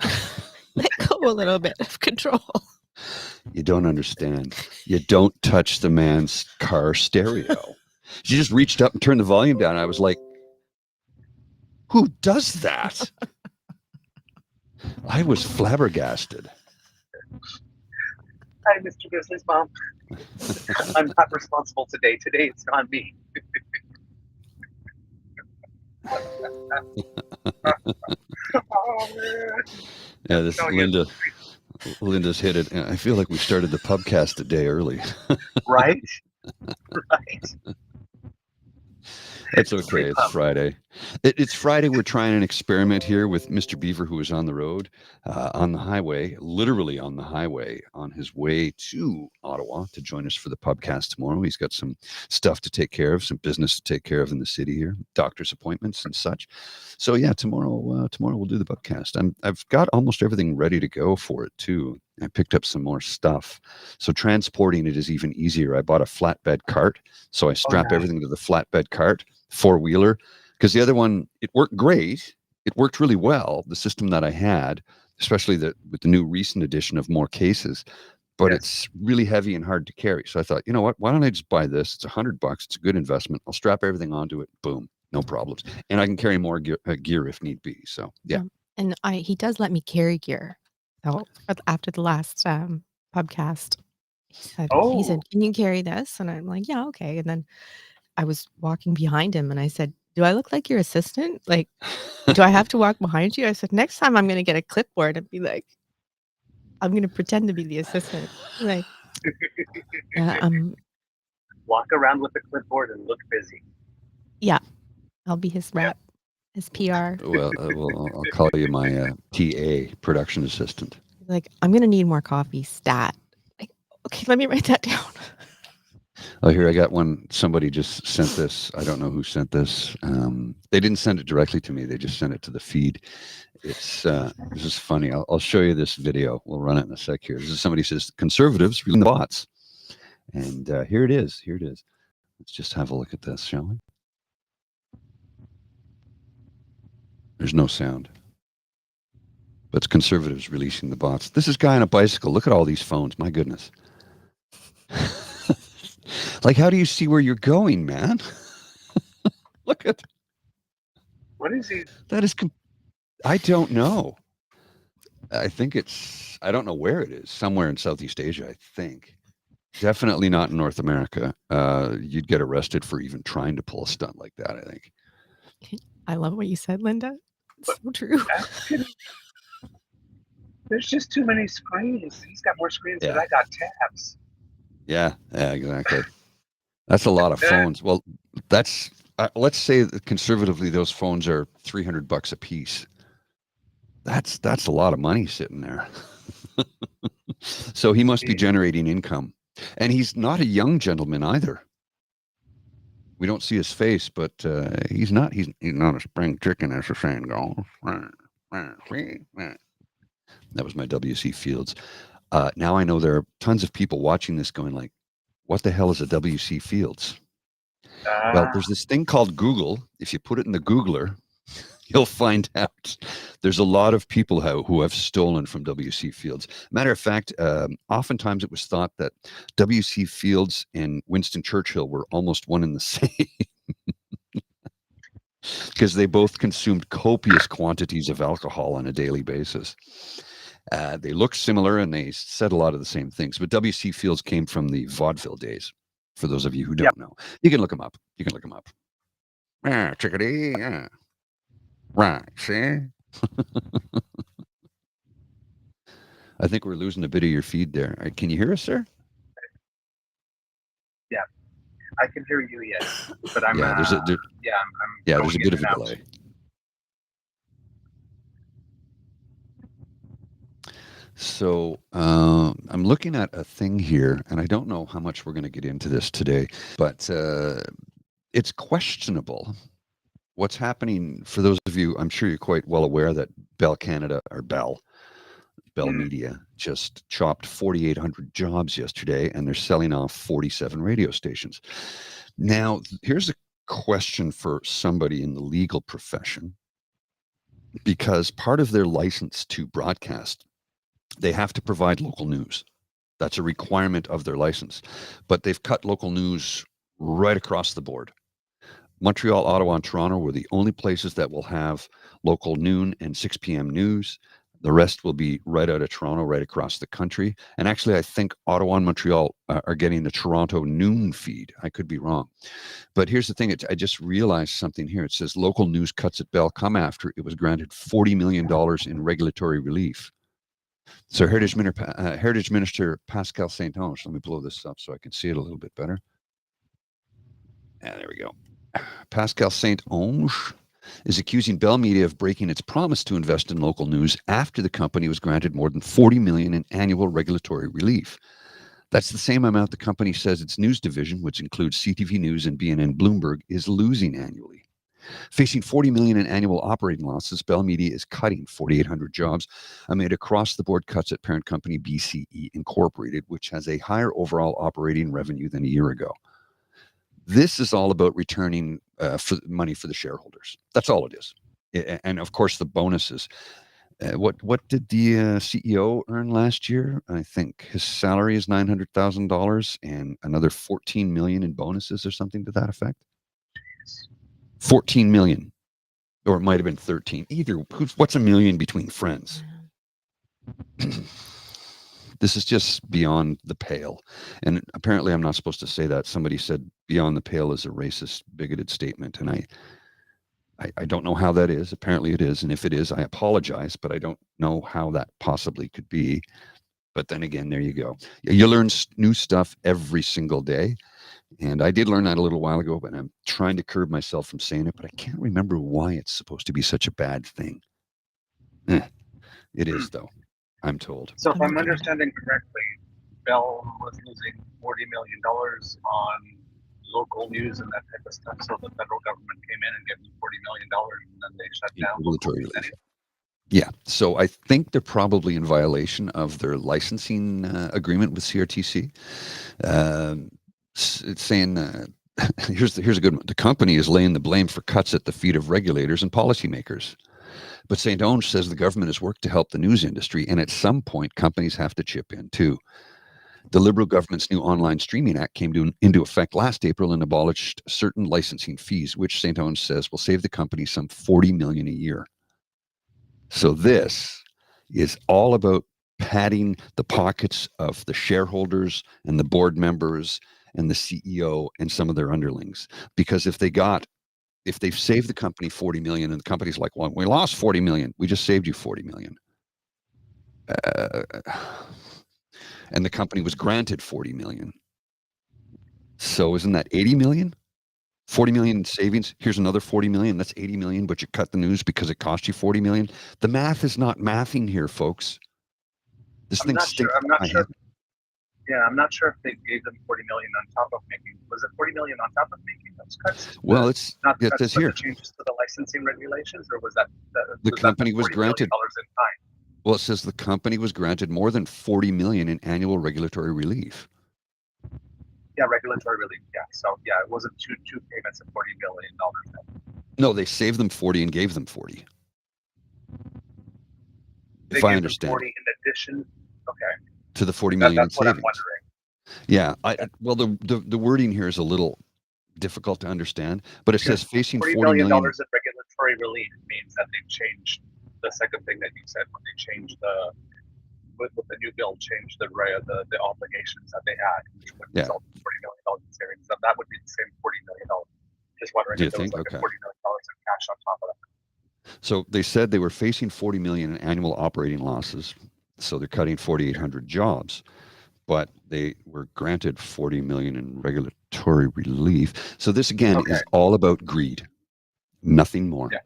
Let go a little bit of control. You don't understand. You don't touch the man's car stereo. She just reached up and turned the volume down. I was like, who does that? I was flabbergasted. Hi, Mr. Grizzly's mom. I'm not responsible today. Today it's on me. Oh, man. Yeah, this No, you- Linda's hit it. I feel like we started the pubcast a day early. Right? Right. That's okay. It's Friday. It's Friday. We're trying an experiment here with Mr. Beaver, who is on the road, on the highway, literally on the highway, on his way to Ottawa to join us for the pubcast tomorrow. He's got some stuff to take care of, some business to take care of in the city here, doctor's appointments and such. So yeah, tomorrow we'll do the pubcast. I've got almost everything ready to go for it too. I picked up some more stuff, so transporting it is even easier. I bought a flatbed cart, so I strap everything to the flatbed cart, 4-wheeler, because the other one, it worked great. It worked really well, the system that I had, especially with the new recent addition of more cases, but it's really heavy and hard to carry. So I thought, you know what, why don't I just buy this? It's $100. It's a good investment. I'll strap everything onto it. Boom, no problems. And I can carry more gear if need be. So yeah. And he does let me carry gear. So after the last podcast, he said, "Can you carry this?" And I'm like, "Yeah, okay." And then I was walking behind him and I said, "Do I look like your assistant? Like, do I have to walk behind you?" I said, "Next time I'm going to get a clipboard and be like, I'm going to pretend to be the assistant." Like, walk around with a clipboard and look busy. Yeah, I'll be his rep, his PR. Well, I'll call you my TA, production assistant. Like, I'm going to need more coffee, stat. Like, okay, let me write that down. Oh, here, I got one. Somebody just sent this. I don't know who sent this. They didn't send it directly to me. They just sent it to the feed. This is funny. I'll show you this video. We'll run it in a sec here. This is somebody says, conservatives reeling the bots. And here it is. Here it is. Let's just have a look at this, shall we? There's no sound. But it's conservatives releasing the bots. This is guy on a bicycle. Look at all these phones. My goodness. Like, how do you see where you're going, man? Look at. What is he? That is. I don't know. I think it's. I don't know where it is. Somewhere in Southeast Asia, I think. Definitely not in North America. You'd get arrested for even trying to pull a stunt like that, I think. I love what you said, Linda. It's so true. There's just too many screens. He's got more screens than I got tabs. Yeah, exactly. That's a lot of phones. Well, that's let's say that conservatively those phones are $300 a piece. That's a lot of money sitting there. So he must be generating income, and he's not a young gentleman either. We don't see his face, but he's not a spring chicken, as the saying goes. That was my W.C. Fields. Now I know there are tons of people watching this going like, what the hell is a W.C. Fields? Well, there's this thing called Google. If you put it in the Googler, you'll find out there's a lot of people who have stolen from W.C. Fields. Matter of fact, oftentimes it was thought that W.C. Fields and Winston Churchill were almost one and the same. Because they both consumed copious quantities of alcohol on a daily basis. They look similar and they said a lot of the same things. But W.C. Fields came from the vaudeville days, for those of you who don't know. You can look them up. Chickadee. Yeah. Right. See? I think we're losing a bit of your feed there. Can you hear us, sir? Yeah. I can hear you, yes. But I'm there's a bit of a delay. So I'm looking at a thing here, and I don't know how much we're going to get into this today, but it's questionable what's happening. For those of you, I'm sure you're quite well aware that Bell Canada, or Bell Media, just chopped 4,800 jobs yesterday, and they're selling off 47 radio stations. Now, here's a question for somebody in the legal profession, because part of their license to broadcast, they have to provide local news. That's a requirement of their license. But they've cut local news right across the board. Montreal, Ottawa, and Toronto were the only places that will have local noon and 6 p.m. news. The rest will be right out of Toronto, right across the country. And actually, I think Ottawa and Montreal are getting the Toronto noon feed. I could be wrong. But here's the thing. I just realized something here. It says local news cuts at Bell come after it was granted $40 million in regulatory relief. So Heritage Minister Pascal Saint-Onge, let me blow this up so I can see it a little bit better. Yeah, there we go. Pascal Saint-Onge is accusing Bell Media of breaking its promise to invest in local news after the company was granted more than $40 million in annual regulatory relief. That's the same amount the company says its news division, which includes CTV News and BNN Bloomberg, is losing annually. Facing $40 million in annual operating losses, Bell Media is cutting 4,800 jobs amid across-the-board cuts at parent company BCE Incorporated, which has a higher overall operating revenue than a year ago. This is all about returning money for the shareholders. That's all it is. And of course, the bonuses. What did the CEO earn last year? I think his salary is $900,000 and another $14 million in bonuses or something to that effect. 14 million, or it might have been 13. Either what's a million between friends? This is just beyond the pale. And apparently I'm not supposed to say that. Somebody said beyond the pale is a racist, bigoted statement. And I don't know how that is. Apparently it is. And if it is, I apologize, but I don't know how that possibly could be. But then again, there you go. You learn new stuff every single day. And I did learn that a little while ago, but I'm trying to curb myself from saying it, but I can't remember why it's supposed to be such a bad thing. It is, though, I'm told. So if I'm understanding correctly, Bell was losing $40 million on local news and that type of stuff. So the federal government came in and gave them $40 million and then they shut down. Regulatory relief. Yeah. So I think they're probably in violation of their licensing agreement with CRTC. It's saying, here's a good one. The company is laying the blame for cuts at the feet of regulators and policymakers. But Saint-Onge says the government has worked to help the news industry, and at some point, companies have to chip in too. The Liberal government's new Online Streaming Act came into effect last April and abolished certain licensing fees, which Saint-Onge says will save the company some $40 million a year. So this is all about padding the pockets of the shareholders and the board members and the CEO and some of their underlings. Because if they've saved the company 40 million and the company's like, well, we lost 40 million, we just saved you 40 million. And the company was granted 40 million. So isn't that 80 million? 40 million in savings. Here's another 40 million. That's 80 million, but you cut the news because it cost you 40 million. The math is not mathing here, folks. This thing stinks. I'm not sure. Yeah, I'm not sure if they gave them 40 million on top of making. Was it 40 million on top of making those cuts? Well, it's not the it cuts, says but here. The changes to the licensing regulations, or was that the company was granted in time? Well, it says the company was granted more than 40 million in annual regulatory relief. Yeah, regulatory relief. Yeah, so yeah, it wasn't two payments of $40 million. No, they saved them 40 and gave them 40. If I understand. 40 in addition. Okay. To the 40 million that's in savings. What I'm wondering. Yeah, well, the wording here is a little difficult to understand, but it says facing $40 million of regulatory relief means that they've changed the second thing that you said when they changed with the new bill, changed the obligations that they had, which would result in $40 million in savings. So that would be the same $40 million. Just wondering if there was like $40 million in cash on top of that. So they said they were facing 40 million in annual operating losses. So they're cutting 4,800 jobs, but they were granted 40 million in regulatory relief. So this again is all about greed, nothing more. Yeah.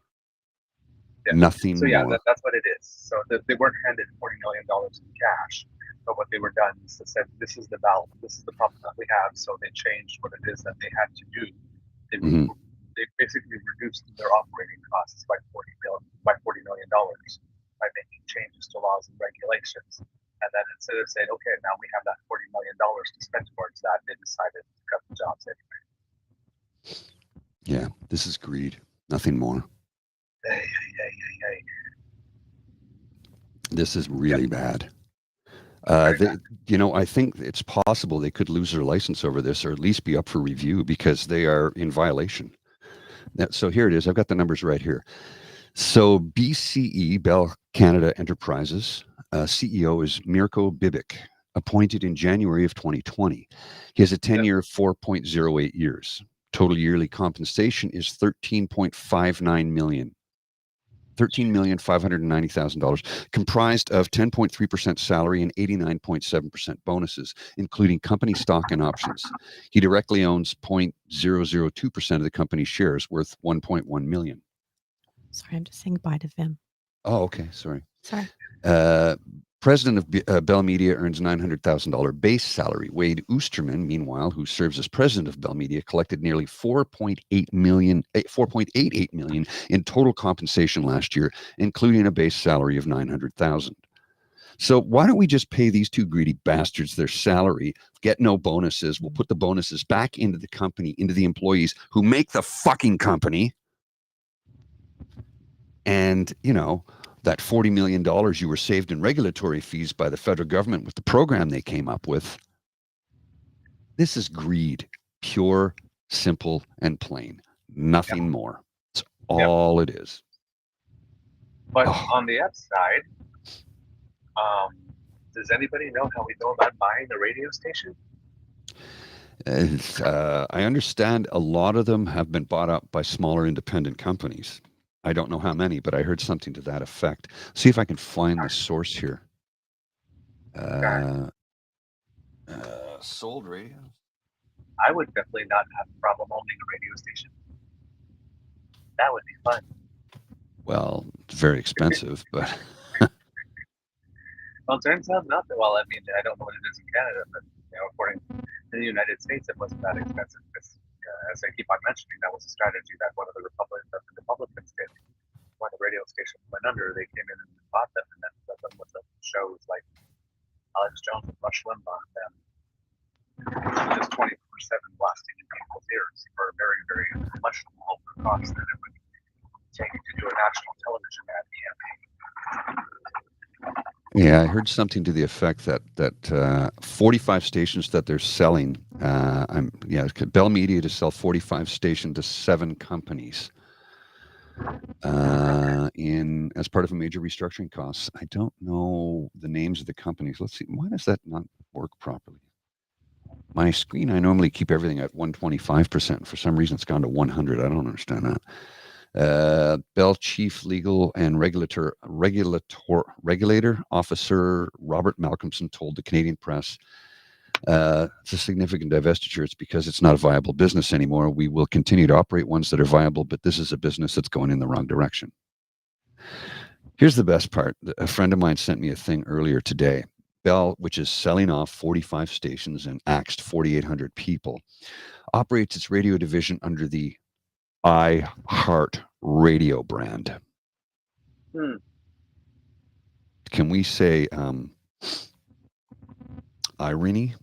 Nothing more. So that's what it is. So they weren't handed $40 million in cash, but what they were done is they said, this is the balance, this is the problem that we have. So they changed what it is that they had to do. They basically reduced their operating costs by $40 million by making changes to laws and regulations. And then instead of saying, okay, now we have that $40 million to spend towards that, they decided to cut the jobs anyway. Yeah, this is greed, nothing more. This is really bad. I think it's possible they could lose their license over this, or at least be up for review, because they are in violation. So here it is. I've got the numbers right here. So BCE, Bell Canada Enterprises, CEO is Mirko Bibic, appointed in January of 2020. He has a tenure of 4.08 years. Total yearly compensation is $13.59 million. $13,590,000, comprised of 10.3% salary and 89.7% bonuses, including company stock and options. He directly owns 0.002% of the company's shares, worth $1.1 million. Sorry, I'm just saying bye to Vim. Oh, okay. Sorry. Sorry. President of Bell Media earns $900,000 base salary. Wade Oosterman, meanwhile, who serves as president of Bell Media, collected nearly $4.88 million in total compensation last year, including a base salary of $900,000. So why don't we just pay these two greedy bastards their salary, get no bonuses? We'll put the bonuses back into the company, into the employees who make the fucking company. And, you know, that $40 million you were saved in regulatory fees by the federal government with the program they came up with. This is greed, pure, simple, and plain. Nothing more. It's all it is. But on the upside, does anybody know how we go about buying a radio station? I understand a lot of them have been bought up by smaller independent companies. I don't know how many, but I heard something to that effect. See if I can find the source here. Sold radio. I would definitely not have a problem owning a radio station. That would be fun. Well, it's very expensive, but... Well, it turns out not that well. I mean, I don't know what it is in Canada, but you know, according to the United States, it wasn't that expensive. Because, as I keep on mentioning, that was a strategy that one of the Republicans did. When the radio station went under, they came in and bought them, and then put them with the shows like Alex Jones and Rush Limbaugh, and just 24/7 blasting in people's ears for a very, very much lower cost than it would take to do a national television ad campaign. Yeah, I heard something to the effect that 45 stations that they're selling. Bell Media to sell 45 stations to 7 companies as part of a major restructuring costs. I don't know the names of the companies. Let's see. Why does that not work properly? My screen, I normally keep everything at 125%. For some reason, it's gone to 100. I don't understand that. Bell Chief Legal and Regulator Officer Robert Malcolmson told the Canadian press, it's a significant divestiture. It's because it's not a viable business anymore. We will continue to operate ones that are viable, but this is a business that's going in the wrong direction. Here's the best part. A friend of mine sent me a thing earlier today. Bell, which is selling off 45 stations and axed 4,800 people, operates its radio division under the iHeart Radio brand. Can we say irony?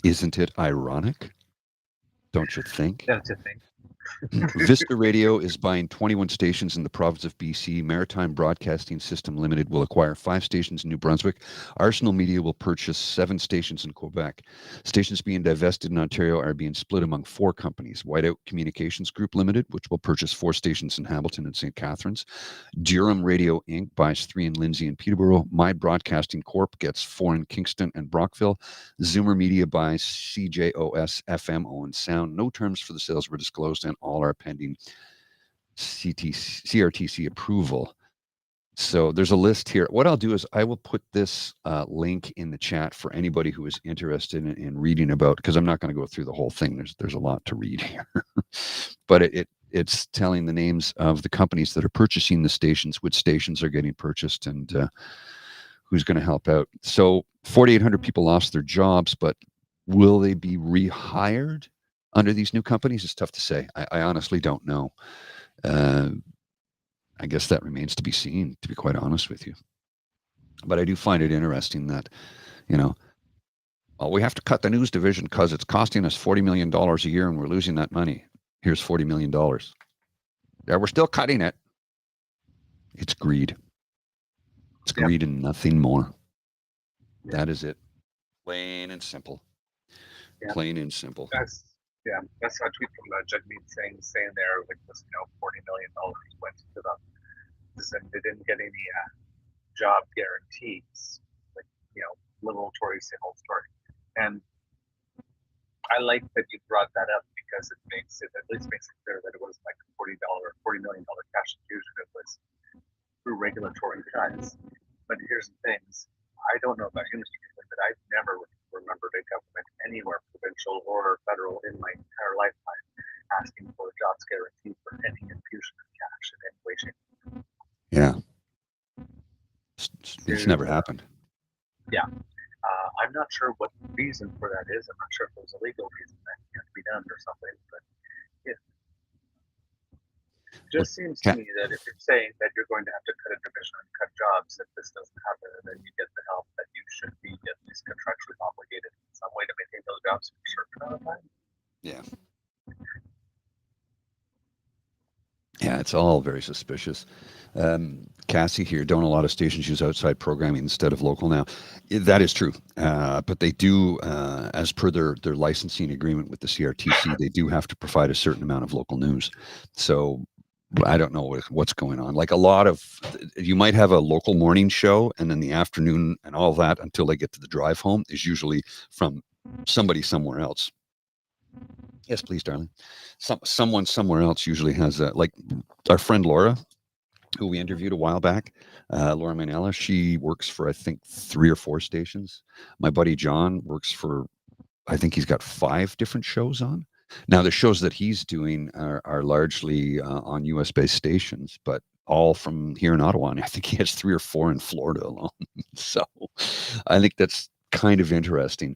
Isn't it ironic? Don't you think? Don't you think? Vista Radio is buying 21 stations in the province of BC. Maritime Broadcasting System Limited will acquire 5 stations in New Brunswick. Arsenal Media will purchase 7 stations in Quebec. Stations being divested in Ontario are being split among 4 companies. Whiteout Communications Group Limited, which will purchase 4 stations in Hamilton and St. Catharines. Durham Radio Inc. buys 3 in Lindsay and Peterborough. My Broadcasting Corp. gets 4 in Kingston and Brockville. Zoomer Media buys CJOS FM Owen Sound. No terms for the sales were disclosed, and all are pending CRTC approval. So there's a list here. What I'll do is I will put this link in the chat for anybody who is interested in reading about, because I'm not going to go through the whole thing. There's a lot to read here. But it's telling the names of the companies that are purchasing the stations, which stations are getting purchased, and who's going to help out. So 4,800 people lost their jobs, but will they be rehired under these new companies? It's tough to say. I honestly don't know. I guess that remains to be seen, to be quite honest with you. But I do find it interesting that, we have to cut the news division because it's costing us $40 million a year and we're losing that money. Here's $40 million. Yeah, we're still cutting it. It's greed. It's greed and nothing more. That is it. Plain and simple. Plain and simple. That's a tweet from Jagmeet saying there, like, this, $40 million went to them. They didn't get any job guarantees, like, little Tory same old story. And I like that you brought that up, because it at least makes it clear that it was like $40 million cash infusion. It was through regulatory cuts. But here's the things. I don't know about you, Mr. Caitlin, but I've never remembered a government anywhere, provincial or federal, in my entire lifetime asking for a jobs guarantee for any infusion of cash in any way, shape, or form. Yeah. It's never happened. Yeah. I'm not sure what the reason for that is. I'm not sure if there's a legal reason that can't be done or something, but yeah. It just seems to me that if you're saying that you're going to have to cut a division and cut jobs, if this doesn't happen, then you get the help that you should be at least contractually obligated in some way to maintain those jobs for a certain amount of time. Yeah. Yeah, it's all very suspicious. Cassie here, don't a lot of stations use outside programming instead of local now? That is true. But they do, as per their licensing agreement with the CRTC, they do have to provide a certain amount of local news. So I don't know what's going on. Like a lot of, you might have a local morning show, and then the afternoon and all that until they get to the drive home is usually from somebody somewhere else. Yes, please, darling. Someone somewhere else usually has like our friend Laura, who we interviewed a while back. Laura Manella, she works for, I think, 3 or 4 stations. My buddy John works for, I think he's got 5 different shows on. Now, the shows that he's doing are largely on US-based stations, but all from here in Ottawa. And I think he has 3 or 4 in Florida alone. So I think that's kind of interesting.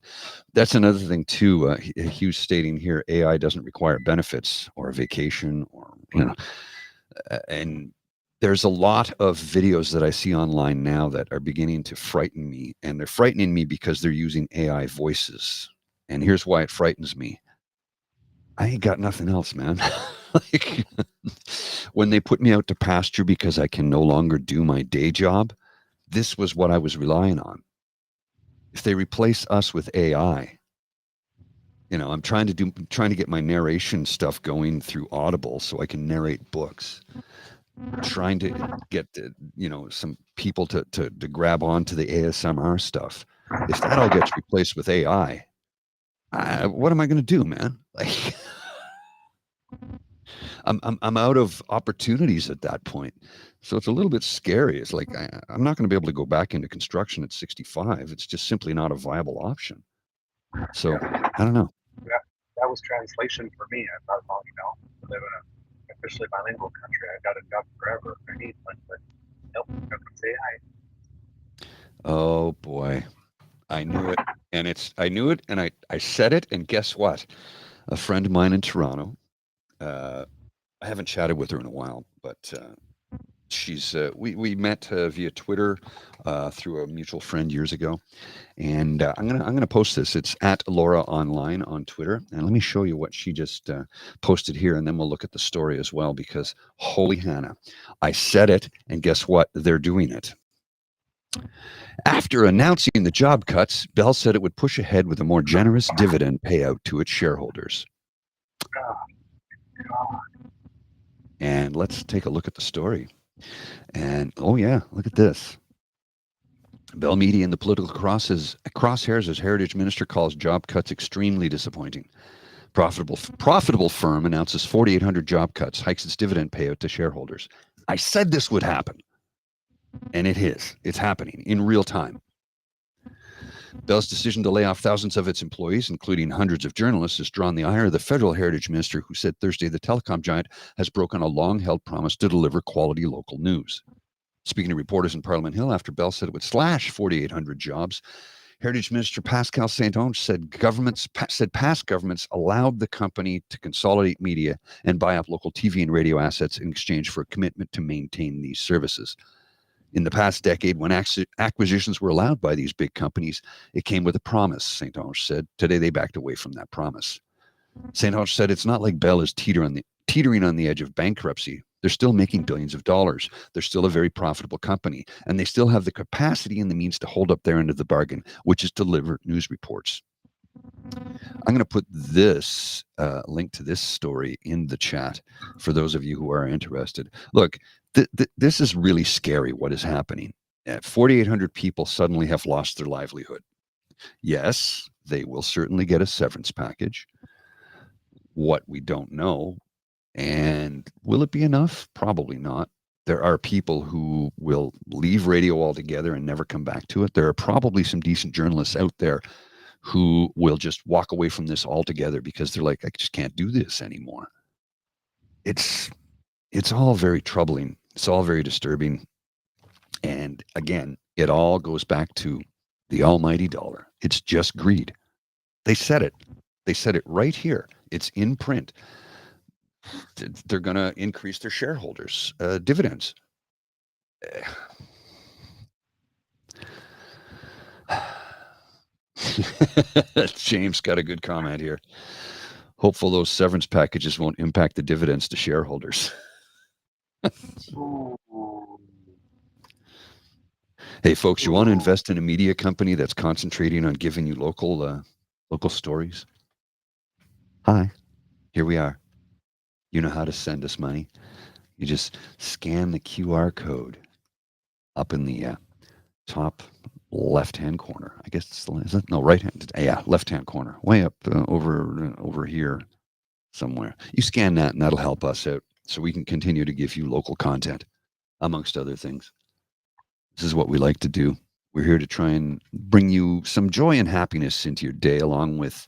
That's another thing too. Hughes stating here, AI doesn't require benefits or a vacation, or and there's a lot of videos that I see online now that are beginning to frighten me, and they're frightening me because they're using AI voices. And here's why it frightens me. I ain't got nothing else, man. Like, when they put me out to pasture because I can no longer do my day job, this was what I was relying on. If they replace us with AI, I'm trying to get my narration stuff going through Audible so I can narrate books. Trying to get some people to grab onto the ASMR stuff. If that all gets replaced with AI, what am I going to do, man? Like, I'm out of opportunities at that point. So it's a little bit scary. It's like I'm not going to be able to go back into construction at 65. It's just simply not a viable option. So I don't know. Yeah, that was translation for me. I thought, well, to live in an officially bilingual country, I got a job forever. I need one, but nope, I'm going to say hi. Oh boy, I knew it, and I said it, and guess what? A friend of mine in Toronto. I haven't chatted with her in a while, but she's we met via Twitter through a mutual friend years ago, and I'm gonna post this. It's at Laura Online on Twitter, and let me show you what she just posted here, and then we'll look at the story as well. Because holy Hannah, I said it, and guess what? They're doing it. After announcing the job cuts, Bell said it would push ahead with a more generous dividend payout to its shareholders. And let's take a look at the story. And oh yeah, look at this. Bell Media in the political crosshairs as Heritage Minister calls job cuts extremely disappointing. Profitable firm announces 4,800 job cuts, hikes its dividend payout to shareholders. I said this would happen. And it is. It's happening in real time. Bell's decision to lay off thousands of its employees, including hundreds of journalists, has drawn the ire of the federal heritage minister, who said Thursday the telecom giant has broken a long-held promise to deliver quality local news. Speaking to reporters in Parliament Hill after Bell said it would slash 4,800 jobs, Heritage Minister Pascal Saint-Onge said past governments allowed the company to consolidate media and buy up local TV and radio assets in exchange for a commitment to maintain these services. In the past decade, when acquisitions were allowed by these big companies, it came with a promise, Saint-Onge said. Today, they backed away from that promise. Saint-Onge said it's not like Bell is teetering on the edge of bankruptcy. They're still making billions of dollars. They're still a very profitable company, and they still have the capacity and the means to hold up their end of the bargain, which is deliver news reports. I'm going to put this link to this story in the chat for those of you who are interested. Look, this is really scary what is happening. 4,800 people suddenly have lost their livelihood. Yes, they will certainly get a severance package. what we don't know. And will it be enough? Probably not. There are people who will leave radio altogether and never come back to it. There are probably some decent journalists out there who will just walk away from this altogether because they're like, I just can't do this anymore. It's all very troubling. It's all very disturbing. And again, it all goes back to the almighty dollar. It's just greed. They said it. They said it right here. It's in print. They're going to increase their shareholders' dividends. James got a good comment here. Hopeful those severance packages won't impact the dividends to shareholders. Hey, folks, you want to invest in a media company that's concentrating on giving you local stories? Hi, here we are. You know how to send us money. You just scan the QR code up in the top left-hand corner. I guess is it? No, right-hand. Yeah, left-hand corner. Way up over here somewhere. You scan that, and that'll help us out so we can continue to give you local content, amongst other things. This is what we like to do. We're here to try and bring you some joy and happiness into your day, along with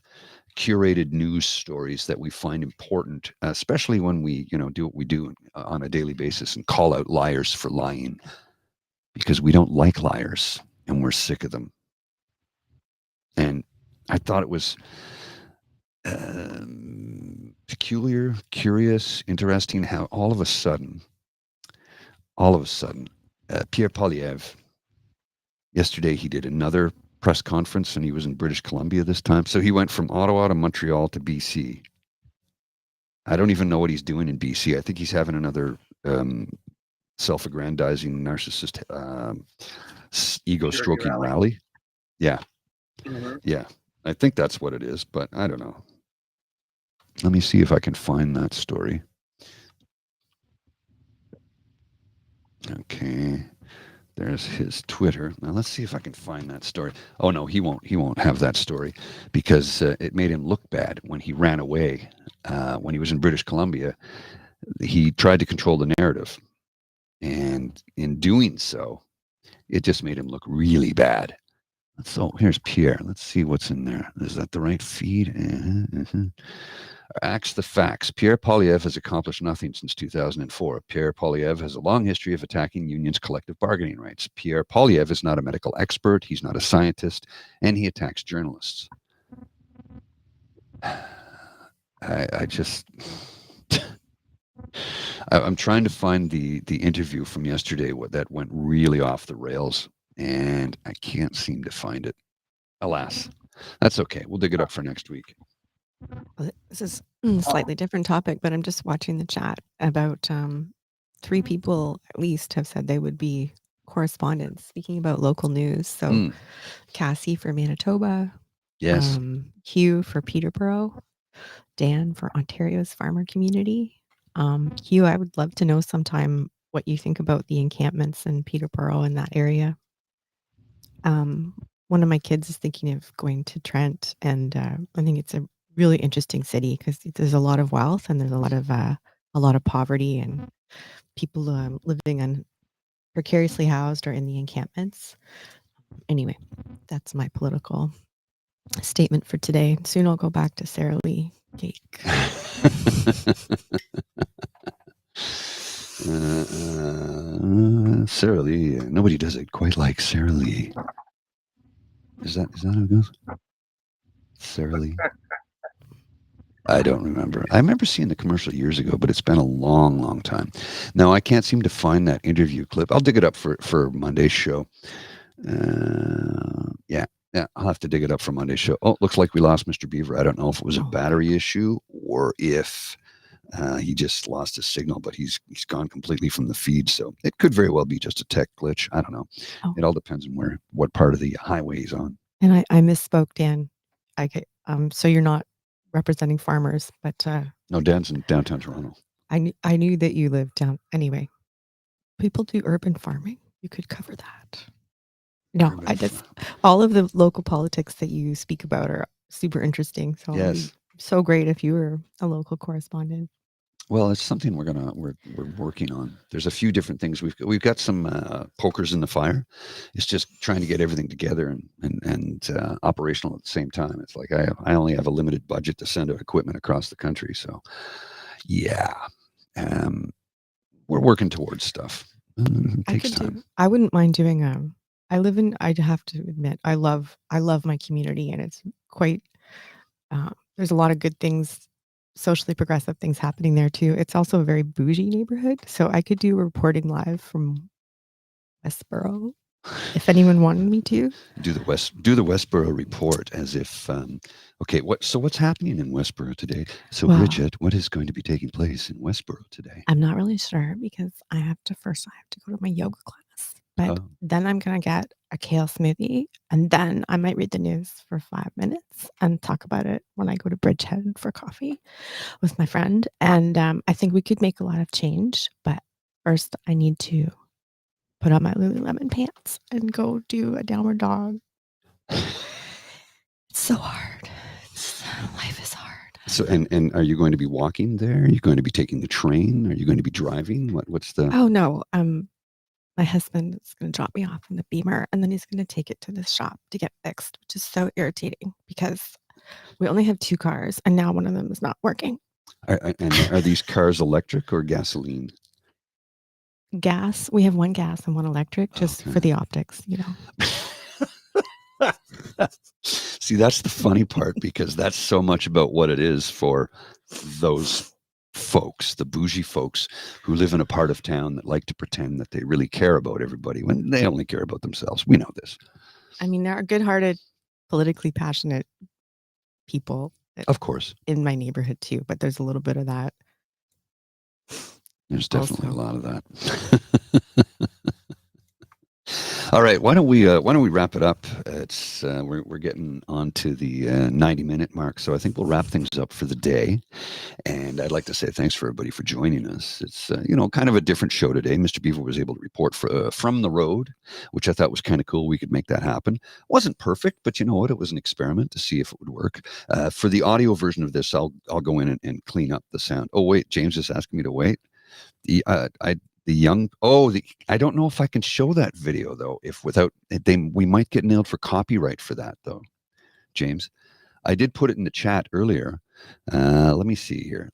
curated news stories that we find important, especially when we, do what we do on a daily basis and call out liars for lying, because we don't like liars and we're sick of them. And I thought it was peculiar, curious, interesting how all of a sudden, Pierre Poilievre, yesterday he did another press conference, and he was in British Columbia this time. So he went from Ottawa to Montreal to BC. I don't even know what he's doing in BC. I think he's having another self-aggrandizing narcissist ego-stroking rally. Yeah. Mm-hmm. Yeah. I think that's what it is, but I don't know. Let me see if I can find that story. Okay. There's his Twitter. Now let's see if I can find that story. Oh no, he won't have that story because it made him look bad when he ran away. When he was in British Columbia, he tried to control the narrative, and in doing so, it just made him look really bad. So here's Pierre. Let's see what's in there. Is that the right feed? Acts the facts. Pierre Poilievre has accomplished nothing since 2004. Pierre Poilievre has a long history of attacking unions' collective bargaining rights. Pierre Poilievre is not a medical expert. He's not a scientist, and he attacks journalists. I'm trying to find the interview from yesterday that went really off the rails, and I can't seem to find it. Alas, that's okay. We'll dig it up for next week. This is a slightly different topic, but I'm just watching the chat about 3 people at least have said they would be correspondents speaking about local news. So Cassie for Manitoba, yes, Hugh for Peterborough, Dan for Ontario's farmer community. Hugh, I would love to know sometime what you think about the encampments in Peterborough in that area. One of my kids is thinking of going to Trent, and I think it's a really interesting city because there's a lot of wealth and there's a lot of poverty and people living on precariously housed or in the encampments. Anyway, that's my political statement for today. Soon I'll go back to Sara Lee cake. Sara Lee. Nobody does it quite like Sara Lee. Is that how it goes? Sara Lee. I don't remember. I remember seeing the commercial years ago, but it's been a long, long time. Now, I can't seem to find that interview clip. I'll dig it up for Monday's show. Yeah, I'll have to dig it up for Monday's show. Oh, looks like we lost Mr. Beaver. I don't know if it was a battery issue or if he just lost his signal, but he's gone completely from the feed. So it could very well be just a tech glitch. I don't know. Oh. It all depends on what part of the highway he's on. And I misspoke, Dan. So you're not representing farmers, but no, Dan's in downtown Toronto. I knew that you lived down. Anyway, people do urban farming. You could cover that. No, all of the local politics that you speak about are super interesting. So yes, so great if you were a local correspondent. Well, it's something we're working on. There's a few different things. We've got some pokers in the fire. It's just trying to get everything together and operational at the same time. It's like I only have a limited budget to send out equipment across the country. So, yeah, we're working towards stuff. It takes time. I wouldn't mind doing I'd have to admit, I love my community, and it's quite, there's a lot of good things, socially progressive things happening there too. It's also a very bougie neighborhood, so I could do reporting live from Westboro if anyone wanted me to. Do the Westboro report as if okay, what's happening in Westboro today? So Well- Bridget, what is going to be taking place in Westboro today? I'm not really sure because I have to go to my yoga class, but Oh. then I'm gonna get a kale smoothie, and then I might read the news for 5 minutes and talk about it when I go to Bridgehead for coffee with my friend. And I think we could make a lot of change, but first I need to put on my Lululemon pants and go do a downward dog. It's so hard. Life is hard. So and are you going to be walking there? Are you going to be taking the train? Are you going to be driving? What's the Oh no, my husband is going to drop me off in the Beamer, and then he's going to take it to this shop to get fixed, which is so irritating because we only have 2 cars, and now one of them is not working. and are these cars electric or gasoline? Gas. We have 1 gas and 1 electric, just Okay. for the optics, you know. See, that's the funny part, because that's so much about what it is for those folks, the bougie folks who live in a part of town that like to pretend that they really care about everybody when they only care about themselves. We know this. I mean, there are good-hearted, politically passionate people Of course. in my neighborhood too, but there's a little bit of that. There's definitely Also. a lot of that. All right, why don't we wrap it up? It's we're getting on to the 90-minute mark, so I think we'll wrap things up for the day. And I'd like to say thanks for everybody for joining us. It's kind of a different show today. Mr. Beaver was able to report from the road, which I thought was kind of cool. We could make that happen. Wasn't perfect, but you know what? It was an experiment to see if it would work. For the audio version of this, I'll go in and clean up the sound. Oh wait, James is asking me to wait. I don't know if I can show that video though. If without we might get nailed for copyright for that though. James, I did put it in the chat earlier. Let me see here.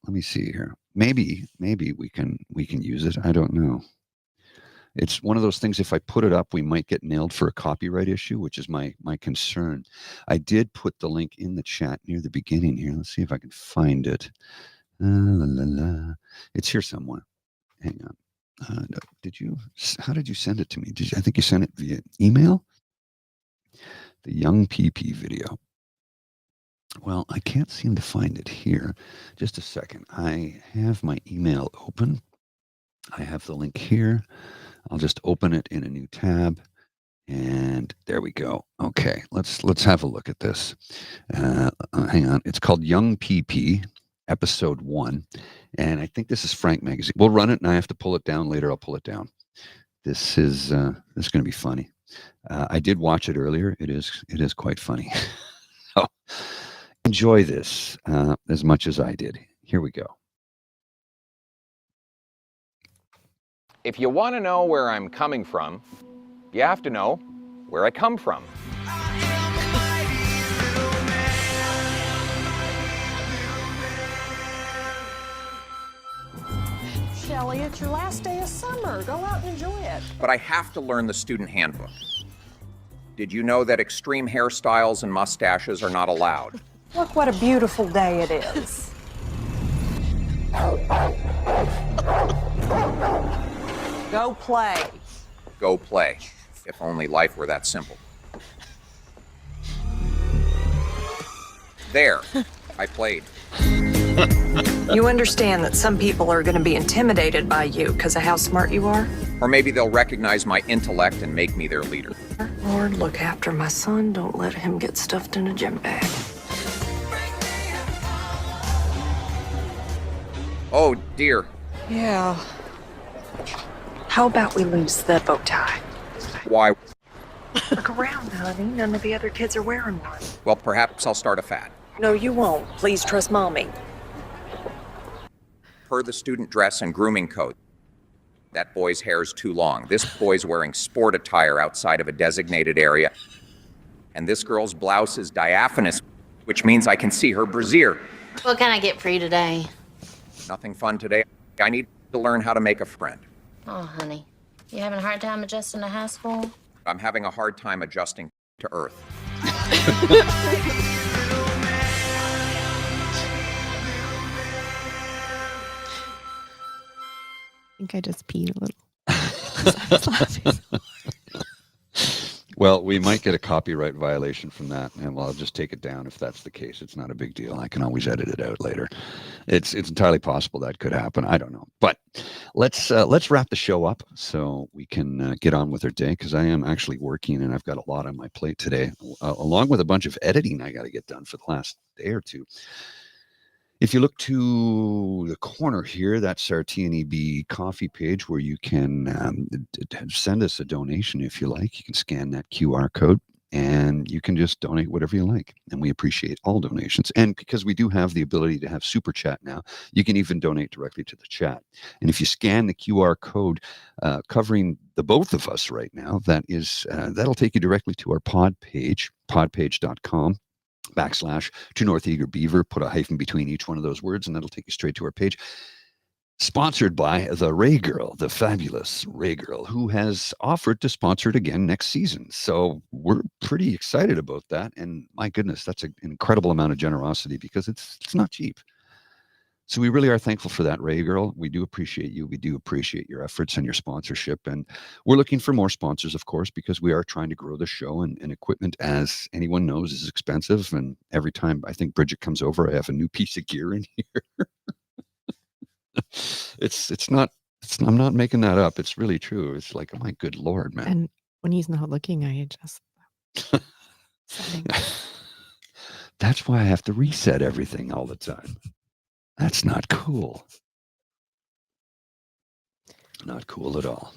Maybe we can use it. I don't know. It's one of those things. If I put it up, we might get nailed for a copyright issue, which is my concern. I did put the link in the chat near the beginning here. Let's see if I can find it. It's here somewhere. Hang on. How did you send it to me? I think you sent it via email? The Young PP video. Well, I can't seem to find it here. Just a second. I have my email open. I have the link here. I'll just open it in a new tab. And there we go. Okay, let's have a look at this. Hang on. It's called Young PP. Episode 1, and I think this is Frank Magazine. We'll run it, and I have to pull it down later. I'll pull it down. This is going to be funny. I did watch it earlier. It is quite funny. So enjoy this as much as I did. Here we go. If you want to know where I'm coming from, you have to know where I come from. Shelley, it's your last day of summer. Go out and enjoy it. But I have to learn the student handbook. Did you know that extreme hairstyles and mustaches are not allowed? Look what a beautiful day it is. Go play. Go play. If only life were that simple. There, I played. You understand that some people are going to be intimidated by you because of how smart you are? Or maybe they'll recognize my intellect and make me their leader. Lord, look after my son. Don't let him get stuffed in a gym bag. Oh, dear. Yeah. How about we lose the bow tie? Why? Look around, honey. None of the other kids are wearing one. Well, perhaps I'll start a fad. No, you won't. Please trust Mommy. Per the student dress and grooming code, that boy's hair's too long. This boy's wearing sport attire outside of a designated area. And this girl's blouse is diaphanous, which means I can see her brassiere. What can I get for you today? Nothing fun today. I need to learn how to make a friend. Oh, honey. You having a hard time adjusting to high school? I'm having a hard time adjusting to Earth. I think I just peed a little. I was laughing. Well, we might get a copyright violation from that, and I'll just take it down if that's the case. It's not a big deal. I can always edit it out later. It's entirely possible that could happen. I don't know. But let's wrap the show up so we can get on with our day, because I am actually working and I've got a lot on my plate today, along with a bunch of editing I got to get done for the last day or two. If you look to the corner here, that's our TNEB coffee page where you can send us a donation if you like. You can scan that QR code and you can just donate whatever you like. And we appreciate all donations. And because we do have the ability to have super chat now, you can even donate directly to the chat. And if you scan the QR code covering the both of us right now, that'll take you directly to our pod page, podpage.com. /To North Eager Beaver, put a hyphen between each one of those words, and that'll take you straight to our page. Sponsored by the Ray Girl, the fabulous Ray Girl, who has offered to sponsor it again next season. So we're pretty excited about that. And my goodness, that's an incredible amount of generosity because it's not cheap. So we really are thankful for that, Ray Girl. We do appreciate you. We do appreciate your efforts and your sponsorship. And we're looking for more sponsors, of course, because we are trying to grow the show, and equipment, as anyone knows, is expensive. And every time I think Bridget comes over, I have a new piece of gear in here. I'm not making that up. It's really true. It's like, oh my good Lord, man. And when he's not looking, I adjust settings. That's why I have to reset everything all the time. That's not cool. Not cool at all.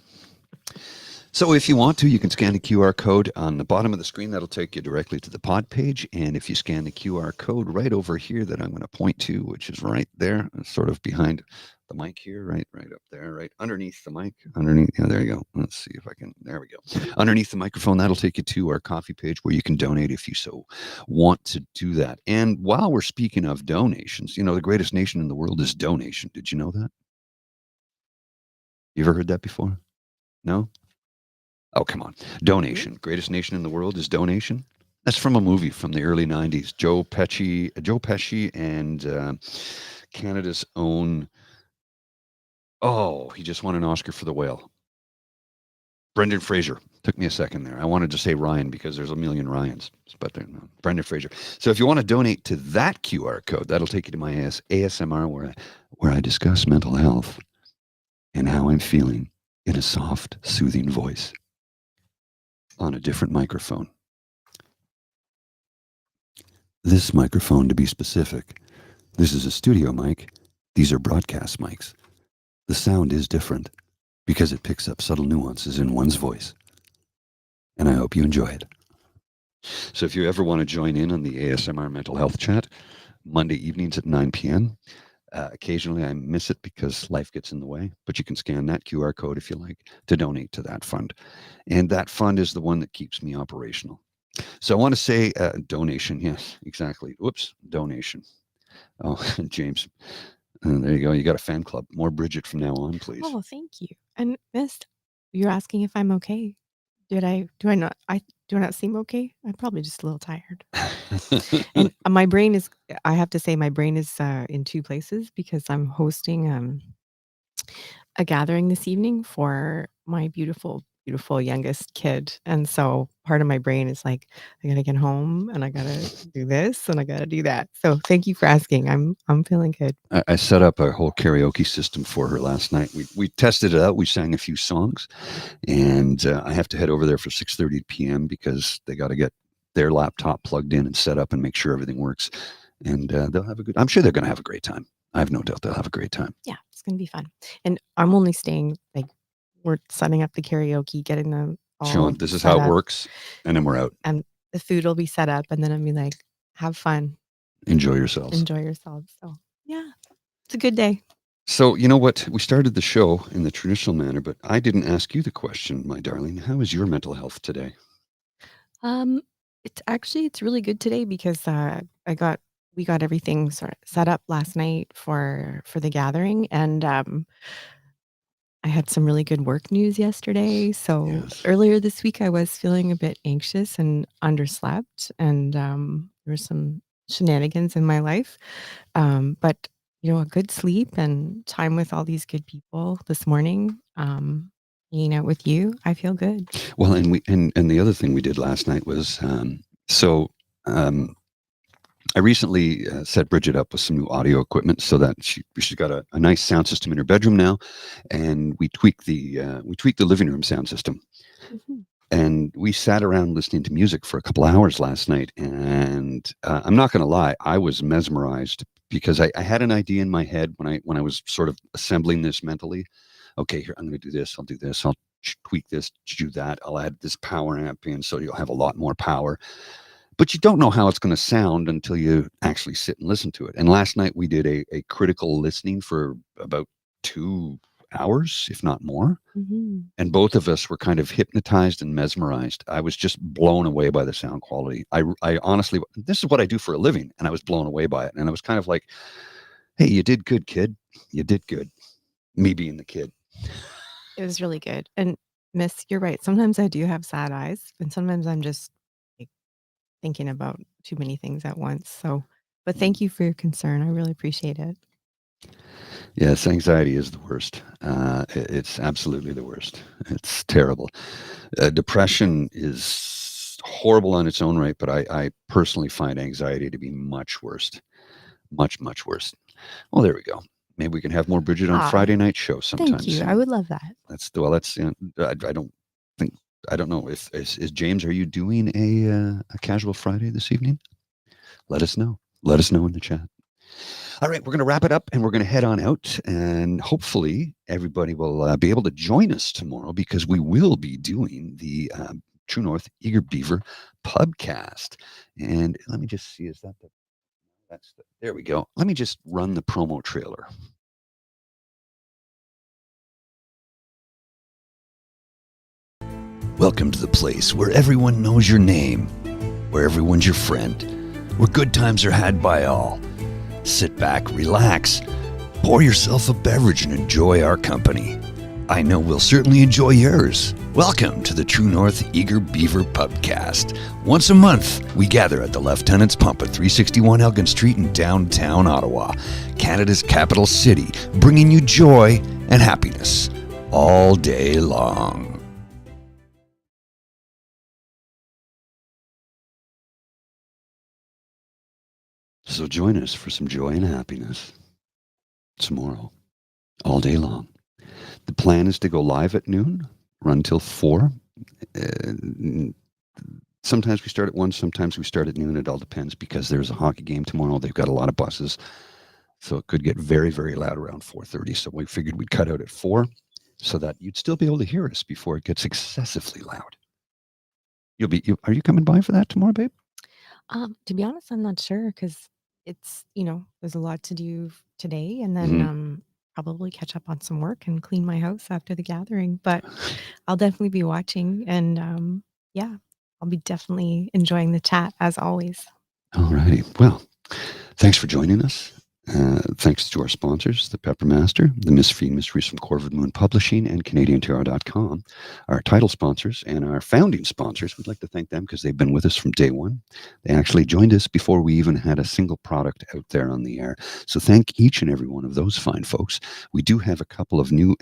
So if you want to, you can scan the QR code on the bottom of the screen. That'll take you directly to the pod page. And if you scan the QR code right over here that I'm going to point to, which is right there, sort of behind the mic here, right up there, right underneath the mic, yeah, there you go. Let's see if I can, there we go. Underneath the microphone, that'll take you to our coffee page where you can donate if you so want to do that. And while we're speaking of donations, the greatest nation in the world is donation. Did you know that? You ever heard that before? No? Oh, come on. Donation. Greatest nation in the world is donation. That's from a movie from the early 90s. Joe Pesci and Canada's own, he just won an Oscar for The Whale. Brendan Fraser. Took me a second there. I wanted to say Ryan because there's a million Ryans, but no, Brendan Fraser. So if you want to donate to that QR code, that'll take you to my ASMR where I discuss mental health and how I'm feeling in a soft, soothing voice on a different microphone. This microphone, to be specific, this is a studio mic. These are broadcast mics. The sound is different because it picks up subtle nuances in one's voice. And I hope you enjoy it. So if you ever want to join in on the ASMR mental health chat, Monday evenings at 9 p.m., occasionally I miss it because life gets in the way, but you can scan that QR code if you like to donate to that fund. And that fund is the one that keeps me operational. So I want to say donation. Yes, exactly. Whoops, donation. Oh, James, there you go. You got a fan club. More Bridget from now on, please. Oh, thank you. And Miss, you're asking if I'm okay. Do I not seem okay? I'm probably just a little tired. And my brain is, I have to say, my brain is in two places because I'm hosting a gathering this evening for my beautiful youngest kid. And so part of my brain is like, I gotta get home and I gotta do this and I gotta do that. So thank you for asking. I'm feeling good. I set up a whole karaoke system for her last night. We tested it out. We sang a few songs, and I have to head over there for 6:30 p.m. because they got to get their laptop plugged in and set up and make sure everything works. And they'll have I'm sure they're going to have a great time. I have no doubt they'll have a great time. Yeah, it's going to be fun. And I'm only staying, like, we're setting up the karaoke, getting them all Sean, this is set how it up, works. And then we're out. and the food will be set up, and then I'll be like, have fun. enjoy yourselves. Enjoy yourselves. So, yeah, it's a good day. So, you know what? We started the show in the traditional manner, but I didn't ask you the question, my darling. How is your mental health today? Um, it's really good today because we got everything set up last night for the gathering, and I had some really good work news yesterday. So Yes. earlier this week, I was feeling a bit anxious and underslept, and there were some shenanigans in my life. But a good sleep and time with all these good people this morning, hanging out with you, I feel good. Well, and the other thing we did last night was so I recently set Bridget up with some new audio equipment so that she's got a nice sound system in her bedroom now, and we tweaked the living room sound system. Mhm. And we sat around listening to music for a couple hours last night, and I'm not going to lie, I was mesmerized because I had an idea in my head when I was sort of assembling this mentally. Okay, here I'm going to do this. I'll do this. I'll tweak this, do that. I'll add this power amp in, so you'll have a lot more power. But you don't know how it's going to sound until you actually sit and listen to it. And last night we did a critical listening for about 2 hours, if not more. Mhm. And both of us were kind of hypnotized and mesmerized. I was just blown away by the sound quality. I honestly, this is what I do for a living, and I was blown away by it. And I was kind of like, hey, you did good, kid. You did good. Me being the kid. It was really good. And Miss, you're right. Sometimes I do have sad eyes, and sometimes I'm just like, thinking about too many things at once. So, but thank you for your concern. I really appreciate it. Yes, anxiety is the worst. It's absolutely the worst. It's terrible. Depression is horrible on its own right, but I personally find anxiety to be much worse. Much, much worse. Well, there we go. Maybe we can have more Bridget on Ah, Friday night show sometime thank you. soon. I would love that. That's I don't think I don't know if is James. Are you doing a casual Friday this evening? Let us know. Let us know in the chat. All right, we're going to wrap it up and we're going to head on out. And hopefully everybody will be able to join us tomorrow because we will be doing the True North Eager Beaver pubcast. And let me just see, is that there we go. Let me just run the promo trailer. Welcome to the place where everyone knows your name, where everyone's your friend, where good times are had by all. Sit back, relax, pour yourself a beverage and enjoy our company. I know we'll certainly enjoy yours. Welcome to the True North Eager Beaver pubcast. Once a month, we gather at the Lieutenant's Pump at 361 Elgin Street in downtown Ottawa, Canada's capital city, bringing you joy and happiness all day long. So join us for some joy and happiness tomorrow, all day long. The plan is to go live at noon, run till 4. Sometimes we start at 1, sometimes we start at noon. It all depends because there's a hockey game tomorrow. They've got a lot of buses, so it could get very, very loud around 4:30. So we figured we'd cut out at 4 so that you'd still be able to hear us before it gets excessively loud. Are you coming by for that tomorrow, babe? To be honest, I'm not sure because it's, there's a lot to do today, and then probably catch up on some work and clean my house after the gathering. But I'll definitely be watching, and yeah, I'll be definitely enjoying the chat as always. All righty. Well, thanks for joining us. Thanks to our sponsors, the Peppermaster, the Mystery Mysteries from Corvid Moon Publishing, and CanadianTarot.com, our title sponsors and our founding sponsors. We'd like to thank them because they've been with us from day one. They actually joined us before we even had a single product out there on the air. So thank each and every one of those fine folks. We do have a couple of new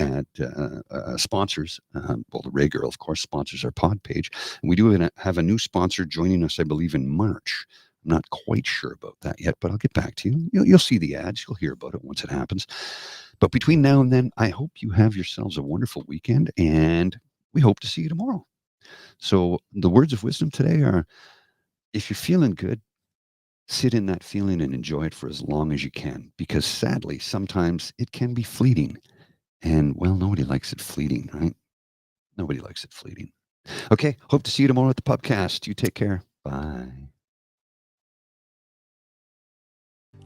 sponsors. Well, the Ray Girl, of course, sponsors our pod page. And we do have a new sponsor joining us, I believe, in March. Not quite sure about that yet, but I'll get back to you. You'll see the ads. You'll hear about it once it happens. But between now and then, I hope you have yourselves a wonderful weekend, and we hope to see you tomorrow. So the words of wisdom today are, if you're feeling good, sit in that feeling and enjoy it for as long as you can, because sadly, sometimes it can be fleeting. And, well, nobody likes it fleeting, right? Nobody likes it fleeting. Okay, hope to see you tomorrow at the pubcast. You take care. Bye.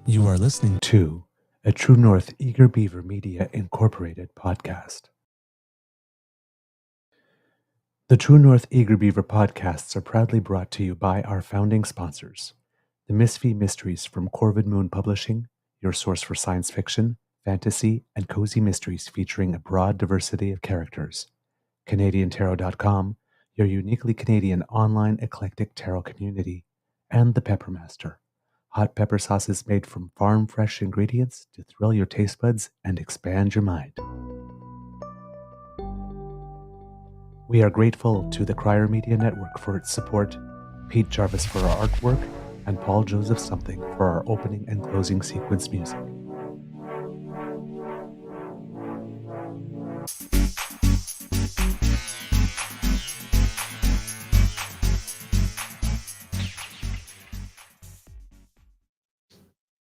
You are listening to a True North Eager Beaver Media Incorporated podcast. The True North Eager Beaver podcasts are proudly brought to you by our founding sponsors, the Misfit Mysteries from Corvid Moon Publishing, your source for science fiction, fantasy, and cozy mysteries featuring a broad diversity of characters, CanadianTarot.com, your uniquely Canadian online eclectic tarot community, and the Peppermaster, hot pepper sauces made from farm-fresh ingredients to thrill your taste buds and expand your mind. We are grateful to the Crier Media Network for its support, Pete Jarvis for our artwork, and Paul Joseph Something for our opening and closing sequence music.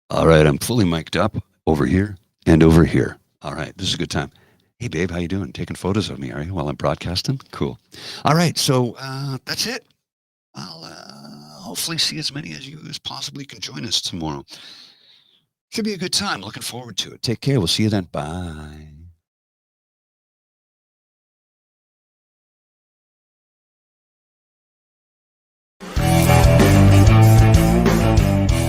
All right, I'm fully mic'd up over here and over here. All right, this is a good time. Hey, babe, how you doing? Taking photos of me, are you, while I'm broadcasting? Cool. All right, so that's it. I'll hopefully see as many as you as possibly can join us tomorrow. Should be a good time. Looking forward to it. Take care. We'll see you then. Bye.